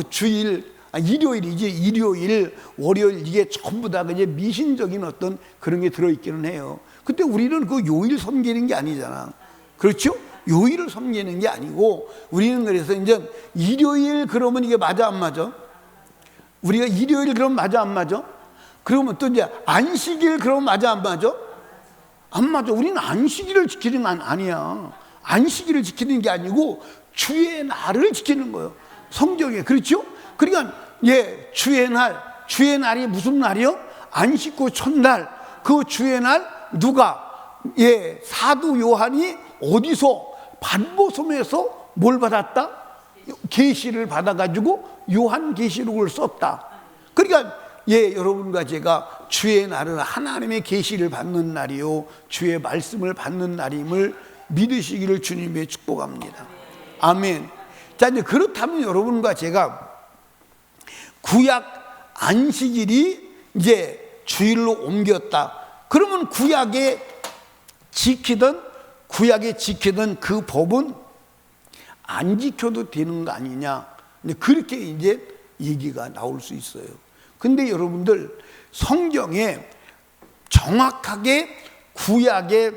주일, 일요일이지, 일요일, 월요일, 이게 전부 다 그냥 미신적인 어떤 그런 게 들어있기는 해요. 근데 우리는 그 요일 섬기는 게 아니잖아. 그렇죠? 요일을 섬기는 게 아니고, 우리는 그래서 이제 일요일 그러면 이게 맞아, 안 맞아? 우리가 일요일 그러면 맞아, 안 맞아? 그러면 또 이제 안식일 그러면 맞아, 안 맞아? 안 맞아. 우리는 안식일을 지키는 건 아니야. 안식일을 지키는 게 아니고 주의 날을 지키는 거예요. 성경에 그렇죠? 그러니까 주의 날이 무슨 날이요? 안식구 첫날. 그 주의 날 누가 사도 요한이 어디서 반보섬에서 뭘 받았다? 계시를 받아가지고 요한계시록을 썼다. 그러니까 여러분과 제가 주의 날은 하나님의 계시를 받는 날이요 주의 말씀을 받는 날임을 믿으시기를 주님의 축복합니다. 아멘. 자, 이제 그렇다면 여러분과 제가 구약 안식일이 이제 주일로 옮겼다. 그러면 구약에 지키던 그 법은 안 지켜도 되는 거 아니냐. 그렇게 이제 얘기가 나올 수 있어요. 근데 여러분들 성경에 정확하게 구약의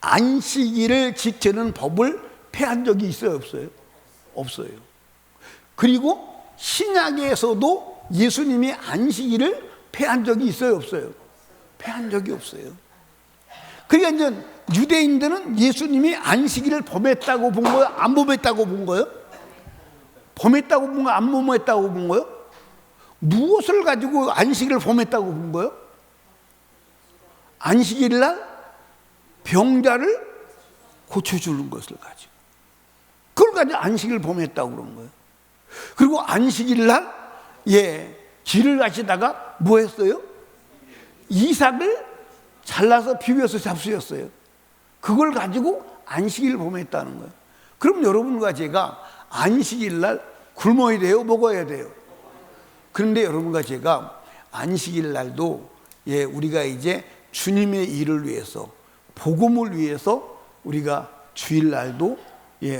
안식일을 지키는 법을 폐한 적이 있어요, 없어요? 없어요. 그리고 신약에서도 예수님이 안식일을 폐한 적이 있어요, 없어요? 폐한 적이 없어요. 그러니까 이제 유대인들은 예수님이 안식일을 범했다고 본 거예요? 안 범했다고 본 거예요? 범했다고 본 거예요? 안 범했다고 본 거예요? 무엇을 가지고 안식일을 범했다고 본 거예요? 안식일 날 병자를 고쳐주는 것을 가지고 그걸 가지고 안식일을 범했다고 그런 거예요. 그리고 안식일 날 길을 가시다가 뭐 했어요? 이삭을 잘라서 비벼서 잡수셨어요. 그걸 가지고 안식일을 범했다는 거예요. 그럼 여러분과 제가 안식일 날 굶어야 돼요? 먹어야 돼요? 그런데 여러분과 제가 안식일 날도 우리가 이제 주님의 일을 위해서 복음을 위해서 우리가 주일날도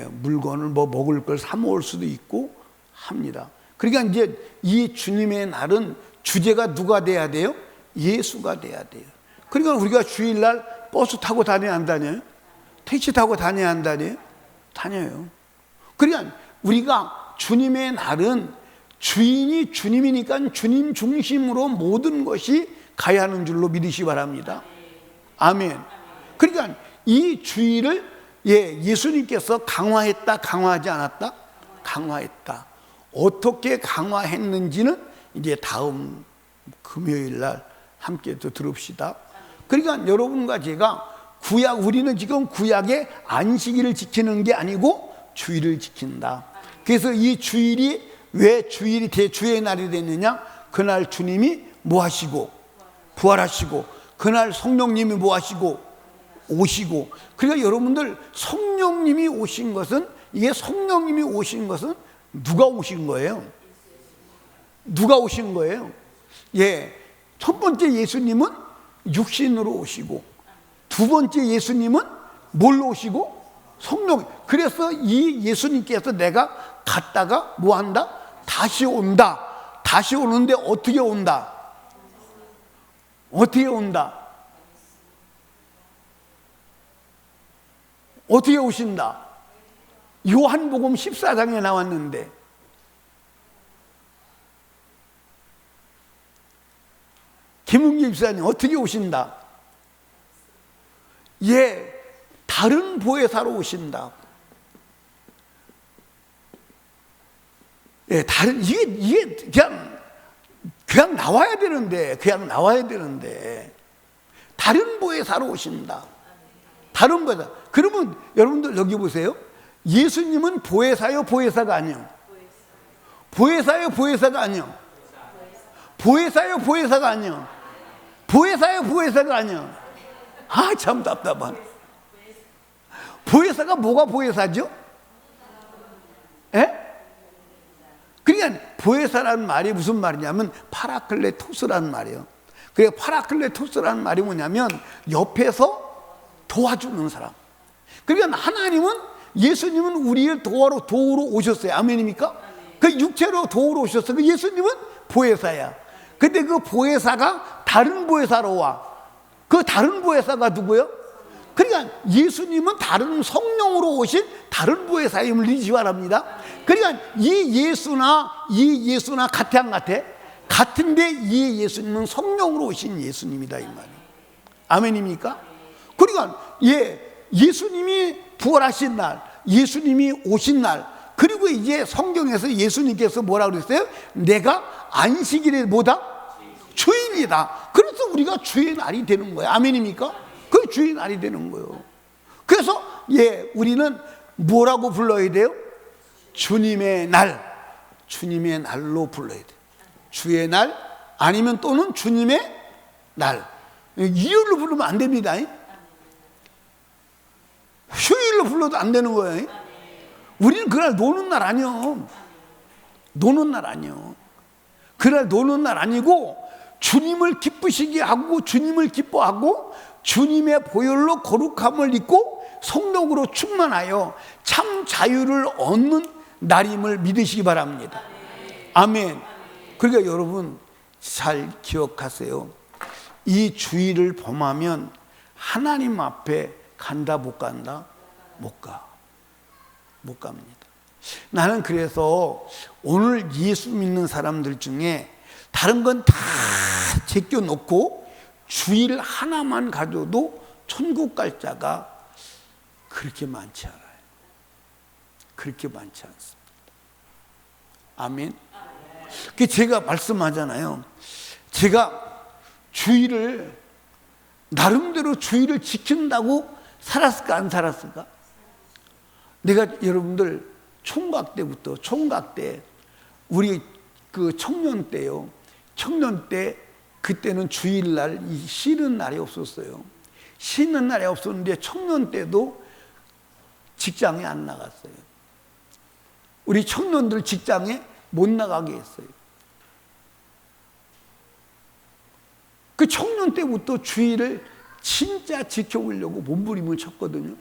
물건을 먹을 걸 사 먹을 수도 있고 합니다. 그러니까 이제 이 주님의 날은 주제가 누가 돼야 돼요? 예수가 돼야 돼요. 그러니까 우리가 주일날 버스 타고 다녀야 안 다녀요? 택시 타고 다녀야 안 다녀요? 다녀요. 그러니까 우리가 주님의 날은 주인이 주님이니까 주님 중심으로 모든 것이 가야 하는 줄로 믿으시 바랍니다. 아멘. 그러니까 이 주일을 예수님께서 강화했다, 강화하지 않았다? 강화했다. 어떻게 강화했는지는 이제 다음 금요일 날 함께 또 들읍시다. 그러니까 여러분과 제가 우리는 지금 구약의 안식일을 지키는 게 아니고 주일을 지킨다. 그래서 이 주일이 왜 주일이 대주의 날이 됐느냐? 그날 주님이 뭐 하시고 부활하시고 그날 성령님이 뭐 하시고 오시고. 그러니까 여러분들 성령님이 오신 것은 누가 오신 거예요? 누가 오신 거예요? 첫 번째 예수님은 육신으로 오시고 두 번째 예수님은 뭘로 오시고? 성령. 그래서 이 예수님께서 내가 갔다가 뭐 한다? 다시 온다. 다시 오는데 어떻게 온다? 어떻게 온다? 어떻게 오신다? 요한복음 14장에 나왔는데 김은기 집사님 어떻게 오신다? 다른 보혜사로 오신다. 이게 그냥 나와야 되는데 다른 보혜사로 오신다. 다른 보혜사. 그러면 여러분들 여기 보세요. 예수님은 보혜사요, 보혜사가 아니요? 보혜사요, 보혜사가 아니요? 보혜사요, 보혜사가 아니요? 보혜사요, 보혜사가 아니요? 아, 참 답답한. 보혜사가 뭐가 보혜사죠? 그러니까 보혜사라는 말이 무슨 말이냐면 파라클레토스라는 말이에요. 그게 파라클레토스라는 말이 뭐냐면 옆에서 도와주는 사람. 그러니까 예수님은 우리를 도우러 오셨어요. 아멘입니까? 그 육체로 도우러 오셨어요. 그 예수님은 보혜사야. 근데 그 보혜사가 다른 보혜사로 와. 그 다른 보혜사가 누구요? 그러니까 예수님은 다른 성령으로 오신 다른 보혜사임을 잊지 바랍니다. 그러니까 이 예수나 같아 안 같아? 같은데 이 예수님은 성령으로 오신 예수님이다 이 말이에요. 아멘입니까? 그러니까 예수님이 부활하신 날, 예수님이 오신 날, 그리고 이제 성경에서 예수님께서 뭐라고 그랬어요? 내가 안식일의 뭐다? 주인이다. 그래서 우리가 주의 날이 되는 거예요. 아멘입니까? 그 주의 날이 되는 거예요. 그래서 우리는 뭐라고 불러야 돼요? 주님의 날, 주님의 날로 불러야 돼요. 주의 날 아니면 또는 주님의 날. 일요일로 부르면 안 됩니다. 휴일로 불러도 안 되는 거예요. 우리는 그날 노는 날 아니요. 노는 날 아니요. 그날 노는 날 아니고 주님을 기쁘시게 하고 주님을 기뻐하고 주님의 보혈로 거룩함을 입고 성령으로 충만하여 참 자유를 얻는 날임을 믿으시기 바랍니다. 아멘. 그러니까 여러분 잘 기억하세요. 이 주의를 범하면 하나님 앞에 간다 못 간다? 못 가. 못 갑니다. 나는 그래서 오늘 예수 믿는 사람들 중에 다른 건 다 제껴놓고 주일 하나만 가져도 천국 갈 자가 그렇게 많지 않아요. 그렇게 많지 않습니다. 아멘. 그 제가 말씀하잖아요. 제가 주일을 나름대로 주일을 지킨다고 살았을까 안 살았을까? 내가 여러분들 총각 때 우리 그 청년 때요. 청년 때 그때는 주일날 쉬는 날이 없었어요. 쉬는 날이 없었는데 청년 때도 직장에 안 나갔어요. 우리 청년들 직장에 못 나가게 했어요. 그 청년 때부터 주일을 진짜 지켜보려고 몸부림을 쳤거든요.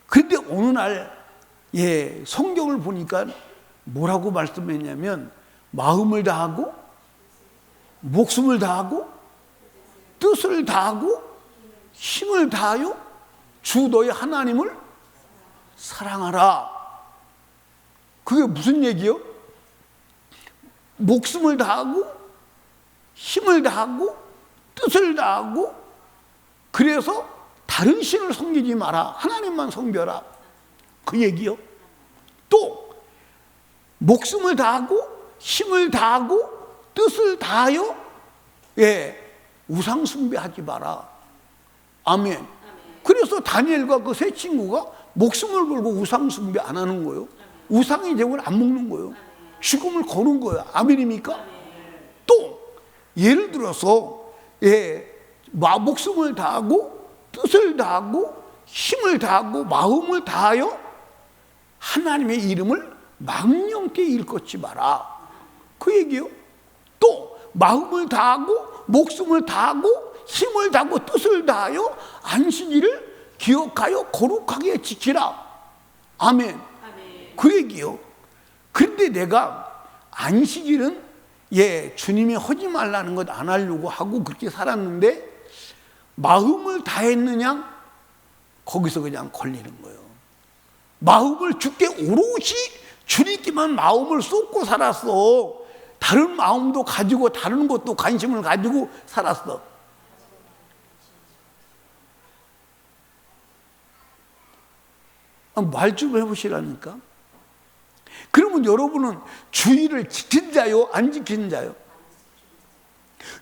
그런데 어느 날 성경을 보니까 뭐라고 말씀했냐면 마음을 다하고 목숨을 다하고 뜻을 다하고 힘을 다하여 주 너의 하나님을 사랑하라. 그게 무슨 얘기요? 목숨을 다하고 힘을 다하고 뜻을 다하고 그래서 다른 신을 섬기지 마라. 하나님만 섬겨라. 그 얘기요. 또 목숨을 다하고 힘을 다하고 뜻을 다하여 우상 숭배하지 마라. 아멘. 그래서 다니엘과 그 세 친구가 목숨을 걸고 우상 숭배 안 하는 거예요. 우상의 제물 안 먹는 거예요. 죽음을 거는 거예요. 아멘입니까? 또 예를 들어서 목숨을 다하고 뜻을 다하고 힘을 다하고 마음을 다하여 하나님의 이름을 망령되이 일컫지 마라. 그 얘기요. 또 마음을 다하고 목숨을 다하고 힘을 다하고 뜻을 다하여 안식일을 기억하여 거룩하게 지키라. 아멘. 그 얘기요. 그런데 내가 안식일은 주님이 하지 말라는 것 안 하려고 하고 그렇게 살았는데 마음을 다했느냐? 거기서 그냥 걸리는 거예요. 마음을 주께 오롯이 주님께만 마음을 쏟고 살았어. 다른 마음도 가지고 다른 것도 관심을 가지고 살았어. 말 좀 해보시라니까. 그러면 여러분은 주일을 지킨 자요, 안 지킨 자요?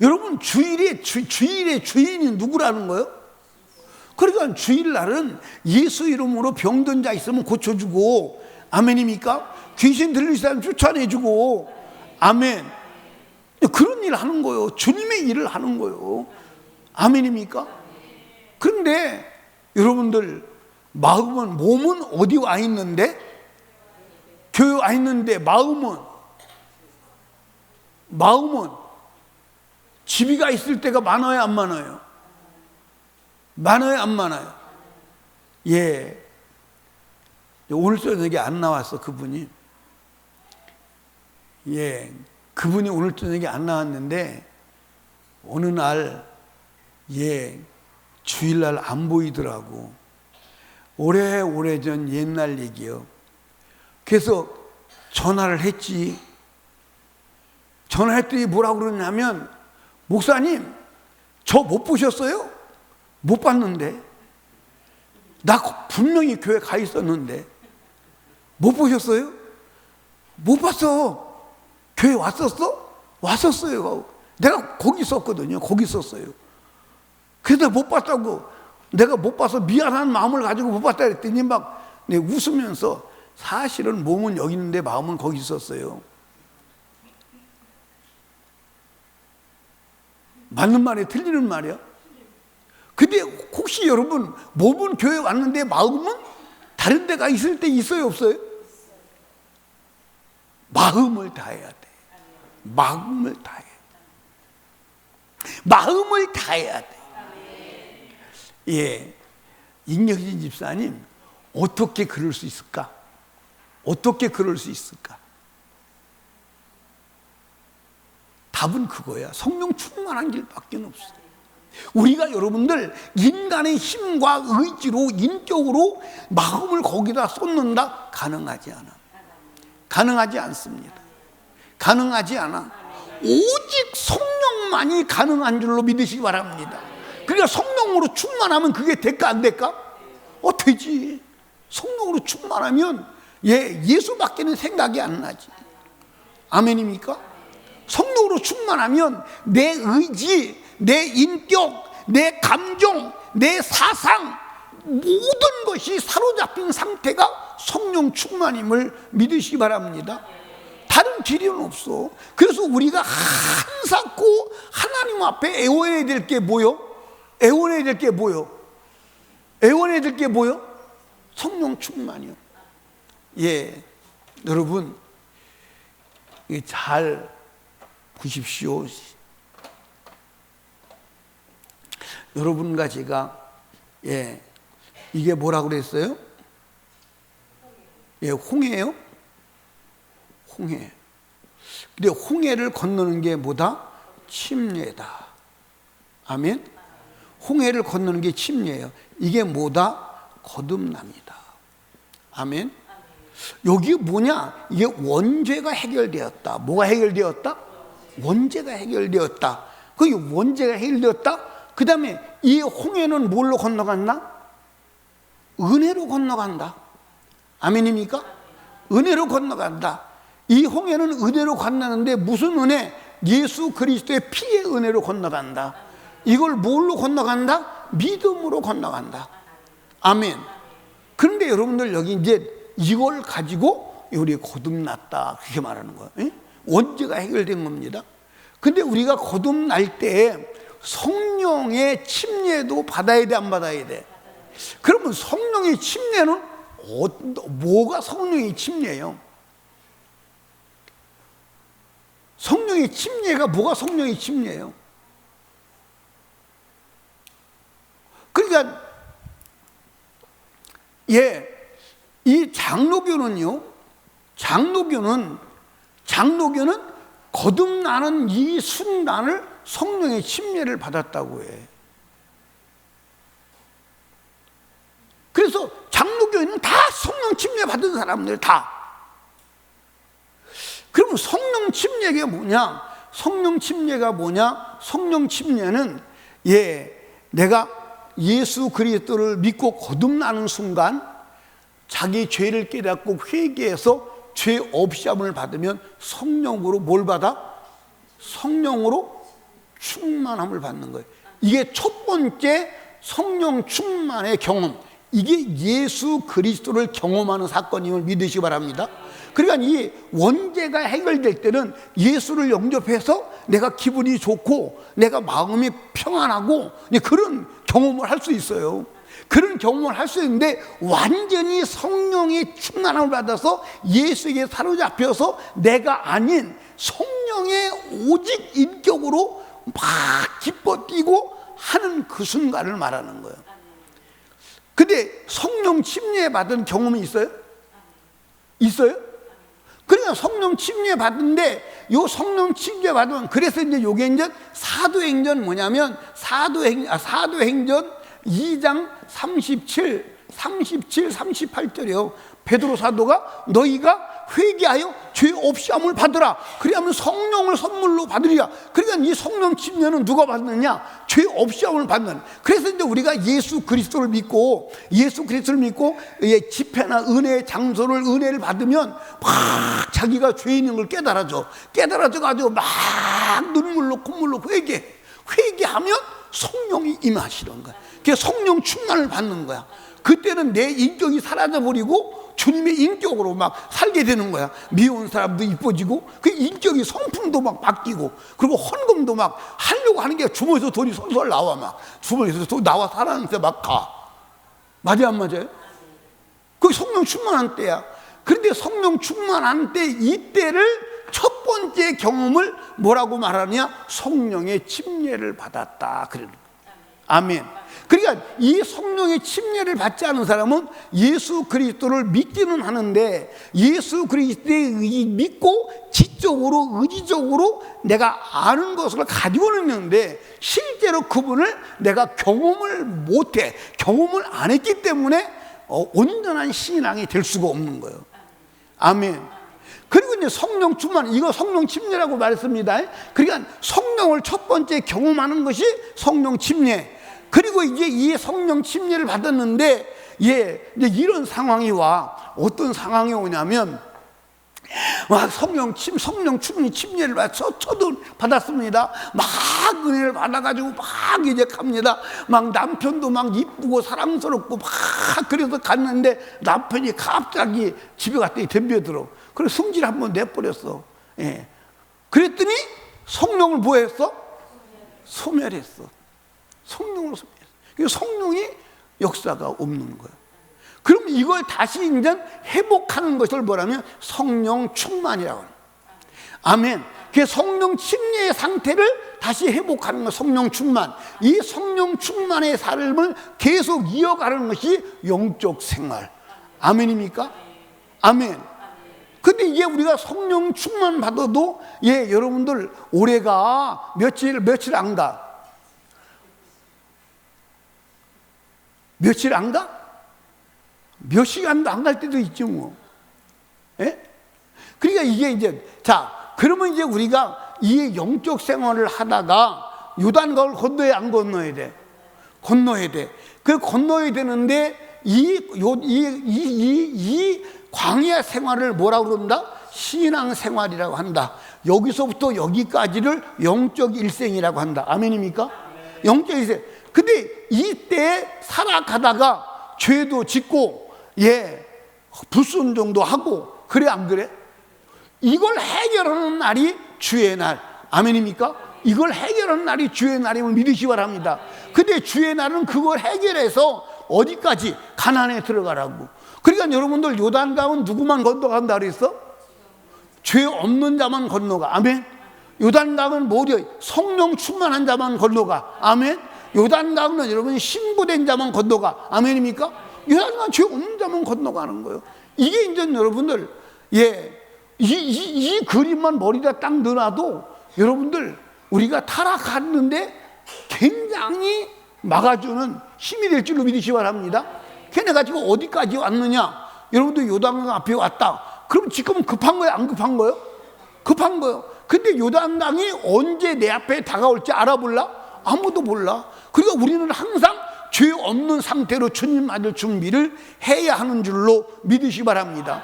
여러분 주일의 주인이 누구라는 거예요? 그러니까 주일날은 예수 이름으로 병든 자 있으면 고쳐주고, 아멘입니까? 귀신 들릴 사람 쫓아내주고, 아멘. 그런 일을 하는 거예요. 주님의 일을 하는 거예요. 아멘입니까? 그런데 여러분들 마음은, 몸은 어디 와 있는데? 교회 와 있는데 마음은 집이가 있을 때가 많아요, 안 많아요? 많아요, 안 많아요? 오늘 저녁에 안 나왔어, 그분이. 그분이 오늘 저녁에 안 나왔는데 어느 날 주일날 안 보이더라고. 오래전 옛날 얘기요. 그래서 전화를 했지. 전화했더니 뭐라고 그러냐면, 목사님 저 못 보셨어요? 못 봤는데. 나 분명히 교회 가 있었는데 못 보셨어요? 못 봤어. 교회 왔었어? 왔었어요. 내가 거기 있었거든요. 거기 있었어요. 그래서 못 봤다고, 내가 못 봐서 미안한 마음을 가지고 못 봤다 그랬더니 막 웃으면서 사실은 몸은 여기 있는데 마음은 거기 있었어요. 맞는 말이야, 틀리는 말이야? 근데 혹시 여러분 몸은 교회 왔는데 마음은 다른 데가 있을 때 있어요, 없어요? 마음을 다해야 돼. 마음을 다해. 마음을 다해야 돼. 예, 임경진 집사님 어떻게 그럴 수 있을까? 어떻게 그럴 수 있을까? 답은 그거야. 성령 충만한 길밖에 없어. 우리가 여러분들 인간의 힘과 의지로 인격으로 마음을 거기다 쏟는다? 가능하지 않아. 가능하지 않습니다. 가능하지 않아. 오직 성령만이 가능한 줄로 믿으시기 바랍니다. 그러니까 성령으로 충만하면 그게 될까 안 될까? 되지. 성령으로 충만하면 예수밖에는 생각이 안 나지. 아멘입니까? 성령으로 충만하면 내 의지, 내 인격, 내 감정, 내 사상 모든 것이 사로잡힌 상태가 성령 충만임을 믿으시기 바랍니다. 다른 길은 없어. 그래서 우리가 한사코 하나님 앞에 애원해야 될 게 뭐요? 애원해야 될 게 뭐요? 애원해야 될 게 뭐요? 성령 충만이요. 예, 여러분 잘 보십시오. 여러분과 제가 이게 뭐라고 그랬어요? 홍해예요? 홍해. 근데 홍해를 건너는 게 뭐다? 침례다. 아멘. 홍해를 건너는 게 침례예요. 이게 뭐다? 거듭납니다. 아멘. 여기 뭐냐? 이게 원죄가 해결되었다. 뭐가 해결되었다? 원죄가 해결되었다. 그 원죄가 해결되었다. 그 다음에 이 홍해는 뭘로 건너간다? 은혜로 건너간다. 아멘입니까? 은혜로 건너간다. 이 홍해는 은혜로 건너는데 무슨 은혜? 예수 그리스도의 피의 은혜로 건너간다. 이걸 뭘로 건너간다? 믿음으로 건너간다. 아멘. 그런데 여러분들 여기 이제 이걸 가지고 우리 거듭났다 그렇게 말하는 거예요. 원죄가 해결된 겁니다. 근데 우리가 거듭날 때 성령의 침례도 받아야 돼, 안 받아야 돼? 그러면 성령의 침례는 뭐가 성령의 침례예요? 성령의 침례가 뭐가 성령의 침례예요? 그러니까 이 장로교는요, 장로교는 거듭나는 이 순간을 성령의 침례를 받았다고 해. 그래서 장로교회는 다 성령 침례 받은 사람들 다. 그러면 성령 침례가 뭐냐? 성령 침례가 뭐냐? 성령 침례는 내가 예수 그리스도를 믿고 거듭나는 순간 자기 죄를 깨닫고 회개해서 죄 없이함을 받으면 성령으로 뭘 받아? 성령으로 충만함을 받는 거예요. 이게 첫 번째 성령 충만의 경험. 이게 예수 그리스도를 경험하는 사건임을 믿으시기 바랍니다. 그러니까 이 원죄가 해결될 때는 예수를 영접해서 내가 기분이 좋고 내가 마음이 평안하고 그런 경험을 할 수 있어요. 그런 경험을 할 수 있는데 완전히 성령의 충만함을 받아서 예수에게 사로잡혀서 내가 아닌 성령의 오직 인격으로 막 기뻐 뛰고 하는 그 순간을 말하는 거예요. 근데 성령 침례 받은 경험이 있어요? 있어요? 그러니까 성령 침례 받은데 요 성령 침례 받으면 그래서 이제 요게 이제 사도행전 뭐냐면 사도행전 2장 37, 38절이요. 베드로 사도가 너희가 회개하여 죄 없이 함을 받으라. 그리하면 성령을 선물로 받으리라. 그러니까 이 성령 침례는 누가 받느냐? 죄 없이 함을 받는. 그래서 이제 우리가 예수 그리스도를 믿고 집회나 은혜의 장소를 은혜를 받으면 막 자기가 죄인인 걸 깨달아져 가지고 막 눈물로 콧물로 회개하면 성령이 임하시는 거야. 그래서 성령 충만을 받는 거야. 그때는 내 인격이 사라져버리고 주님의 인격으로 막 살게 되는 거야. 미운 사람도 이뻐지고 그 인격이 성품도 막 바뀌고, 그리고 헌금도 막 하려고 하는 게 주머니에서 돈이 솔솔 나와. 막 주머니에서 돈 나와 살아는데 막 가. 맞아요 안 맞아요? 그게 성령 충만한 때야. 그런데 성령 충만한 때, 이때를 첫 번째 경험을 뭐라고 말하느냐? 성령의 침례를 받았다 그러는 거예요. 아멘. 그러니까 이 성령의 침례를 받지 않은 사람은 예수 그리스도를 믿기는 하는데, 예수 그리스도의 믿고 지적으로 의지적으로 내가 아는 것을 가지고는 있는데 실제로 그분을 내가 경험을 못해, 경험을 안 했기 때문에 온전한 신앙이 될 수가 없는 거예요. 아멘. 그리고 이제 성령 충만, 이거 성령 침례라고 말했습니다. 그러니까 성령을 첫 번째 경험하는 것이 성령 침례. 그리고 이제 이 성령 침례를 받았는데, 이제 이런 상황이 와. 어떤 상황이 오냐면, 막 성령 침례를 저도 받았습니다. 막 은혜를 받아가지고 막 이제 갑니다. 막 남편도 막 이쁘고 사랑스럽고 막 그래서 갔는데, 남편이 갑자기 집에 갔더니 덤벼들어. 그래서 성질 한번 내버렸어. 예. 그랬더니 성령을 뭐 했어? 소멸했어. 성령을 소멸했어. 그래서 성령이 역사가 없는 거야. 그럼 이걸 다시 이제 회복하는 것을 뭐라면 성령 충만이라고 합니다. 아멘. 그 성령 침례의 상태를 다시 회복하는 것, 성령 충만. 이 성령 충만의 삶을 계속 이어가는 것이 영적 생활. 아멘입니까? 아멘. 근데 이게 우리가 성령 충만 받아도, 여러분들 올해가 며칠 안 가? 며칠 안 가? 몇 시간도 안 갈 때도 있죠, 뭐. 예? 그러니까 이게 이제, 그러면 이제 우리가 이 영적 생활을 하다가 요단강을 건너야 안 건너야 돼? 건너야 돼. 그 건너야 되는데, 이 광야 생활을 뭐라고 그런다? 신앙 생활이라고 한다. 여기서부터 여기까지를 영적 일생이라고 한다. 아멘입니까? 영적 일생. 근데 이때 살아가다가 죄도 짓고, 불순종도 하고, 그래 안 그래? 이걸 해결하는 날이 주의 날. 아멘입니까? 이걸 해결하는 날이 주의 날임을 믿으시기 바랍니다. 근데 주의 날은 그걸 해결해서 어디까지? 가나안에 들어가라고. 그러니까 여러분들 요단강은 누구만 건너간다 그랬어? 죄 없는 자만 건너가. 아멘. 요단강은 뭐죠? 성령 충만한 자만 건너가. 아멘. 요단강은 여러분 신부된 자만 건너가. 아멘입니까? 요단강은 죄 없는 자만 건너가는 거예요. 이게 이제 여러분들, 이 그림만 머리다 딱 넣어놔도 여러분들 우리가 타락했는데 굉장히 막아주는 힘이 될 줄로 믿으시기 바랍니다. 걔네가 지금 어디까지 왔느냐? 여러분들 요단강 앞에 왔다. 그럼 지금은 급한 거예요? 안 급한 거예요? 급한 거예요. 근데 요단강이 언제 내 앞에 다가올지 알아볼라? 아무도 몰라. 그러니까 우리는 항상 죄 없는 상태로 주님 맞을 준비를 해야 하는 줄로 믿으시기 바랍니다.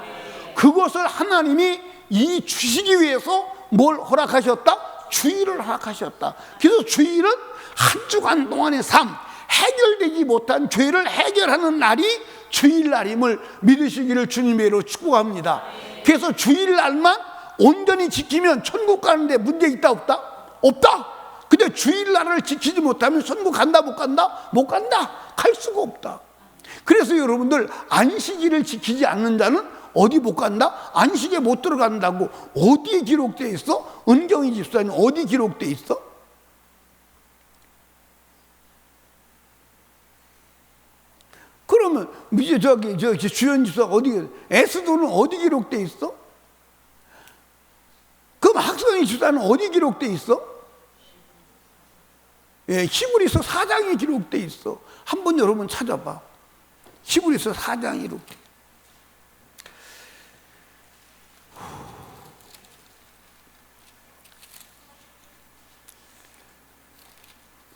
그것을 하나님이 이 주시기 위해서 뭘 허락하셨다? 주일을 허락하셨다. 그래서 주일은 한 주간 동안의 삶, 해결되지 못한 죄를 해결하는 날이 주일날임을 믿으시기를 주님의 이름으로 축복합니다. 그래서 주일날만 온전히 지키면 천국 가는데 문제 있다 없다? 없다. 근데 주일날을 지키지 못하면 천국 간다 못 간다? 못 간다. 갈 수가 없다. 그래서 여러분들 안식일을 지키지 않는 자는 어디 못 간다? 안식에 못 들어간다고 어디에 기록되어 있어? 은경이 집사님 어디 기록되어 있어? 그러면 이제 저기 주연 집사 어디, 에스도는 어디 기록되어 있어? 그럼 학선이 집사는 어디 기록되어 있어? 히브리서 4장에 기록되어 있어. 한번 여러분 찾아봐. 히브리서 4장에 기록되어.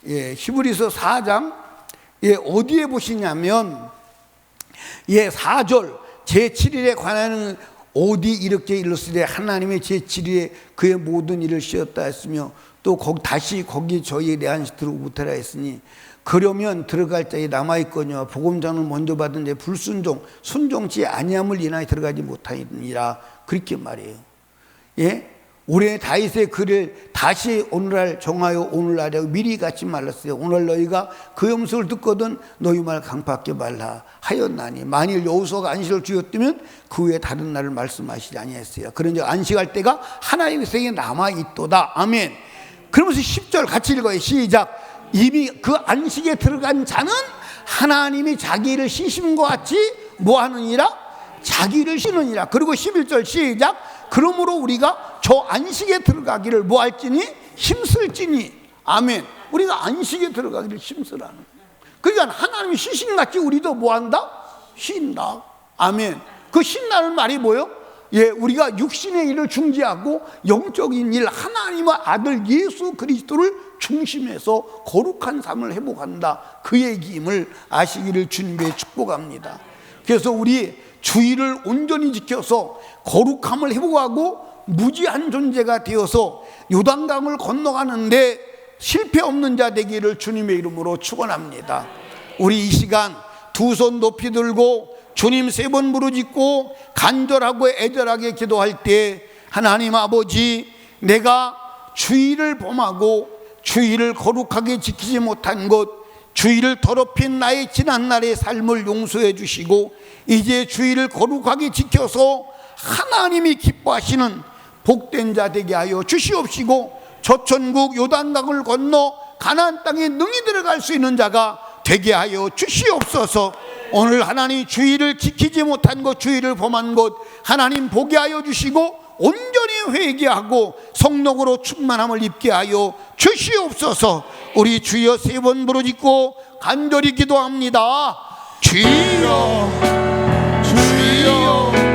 히브리서 4장 어디에 보시냐면 4절 제7일에 관하는 어디 이렇게 일렀으되 하나님의 제7일에 그의 모든 일을 쉬었다 했으며 또 다시 거기 저희에 대한 들어오고 못하라 했으니 그러면 들어갈 자에 남아있거니와 복음장을 먼저 받은 자 불순종 순종치 아니함을 인하여 들어가지 못하니라 그렇게 말해요. 올해 다윗의 글을 다시 오늘날 정하여 오늘날에 미리 갖지 말랐어요. 오늘 너희가 그 음성을 듣거든 너희 말 강팍하게 말라 하였나니 만일 여호수아가 안식을 주었다면 그 후에 다른 날을 말씀하시지 아니했어요. 그런즉 안식할 때가 하나님의 생에 남아있도다. 아멘. 그러면서 10절 같이 읽어요. 시작. 이미 그 안식에 들어간 자는 하나님이 자기를 쉬심과 같이 뭐 하느니라? 자기를 쉬느니라. 그리고 11절 시작. 그러므로 우리가 저 안식에 들어가기를 뭐 할지니? 힘쓸지니. 아멘. 우리가 안식에 들어가기를 힘쓰라는. 그러니까 하나님이 쉬신같이 우리도 뭐 한다? 쉰다. 아멘. 그 쉰다는 말이 뭐예요? 우리가 육신의 일을 중지하고 영적인 일 하나님의 아들 예수 그리스도를 중심해서 거룩한 삶을 회복한다. 그 얘기임을 아시기를 주님께 축복합니다. 그래서 우리 주의를 온전히 지켜서 거룩함을 회복하고 무지한 존재가 되어서 요단강을 건너가는데 실패 없는 자 되기를 주님의 이름으로 축원합니다. 우리 이 시간 두 손 높이 들고 주님 3번 부르짖고 간절하고 애절하게 기도할 때 하나님 아버지 내가 주의를 범하고 주의를 거룩하게 지키지 못한 것 주의를 더럽힌 나의 지난날의 삶을 용서해 주시고 이제 주의를 거룩하게 지켜서 하나님이 기뻐하시는 복된 자 되게 하여 주시옵시고 저천국 요단강을 건너 가나안 땅에 능히 들어갈 수 있는 자가 되게 하여 주시옵소서. 오늘 하나님 주의를 지키지 못한 것 주의를 범한 것 하나님 보게 하여 주시고 온전히 회개하고 성령으로 충만함을 입게 하여 주시옵소서. 우리 주여 3번 부르짖고 간절히 기도합니다. 주여 주여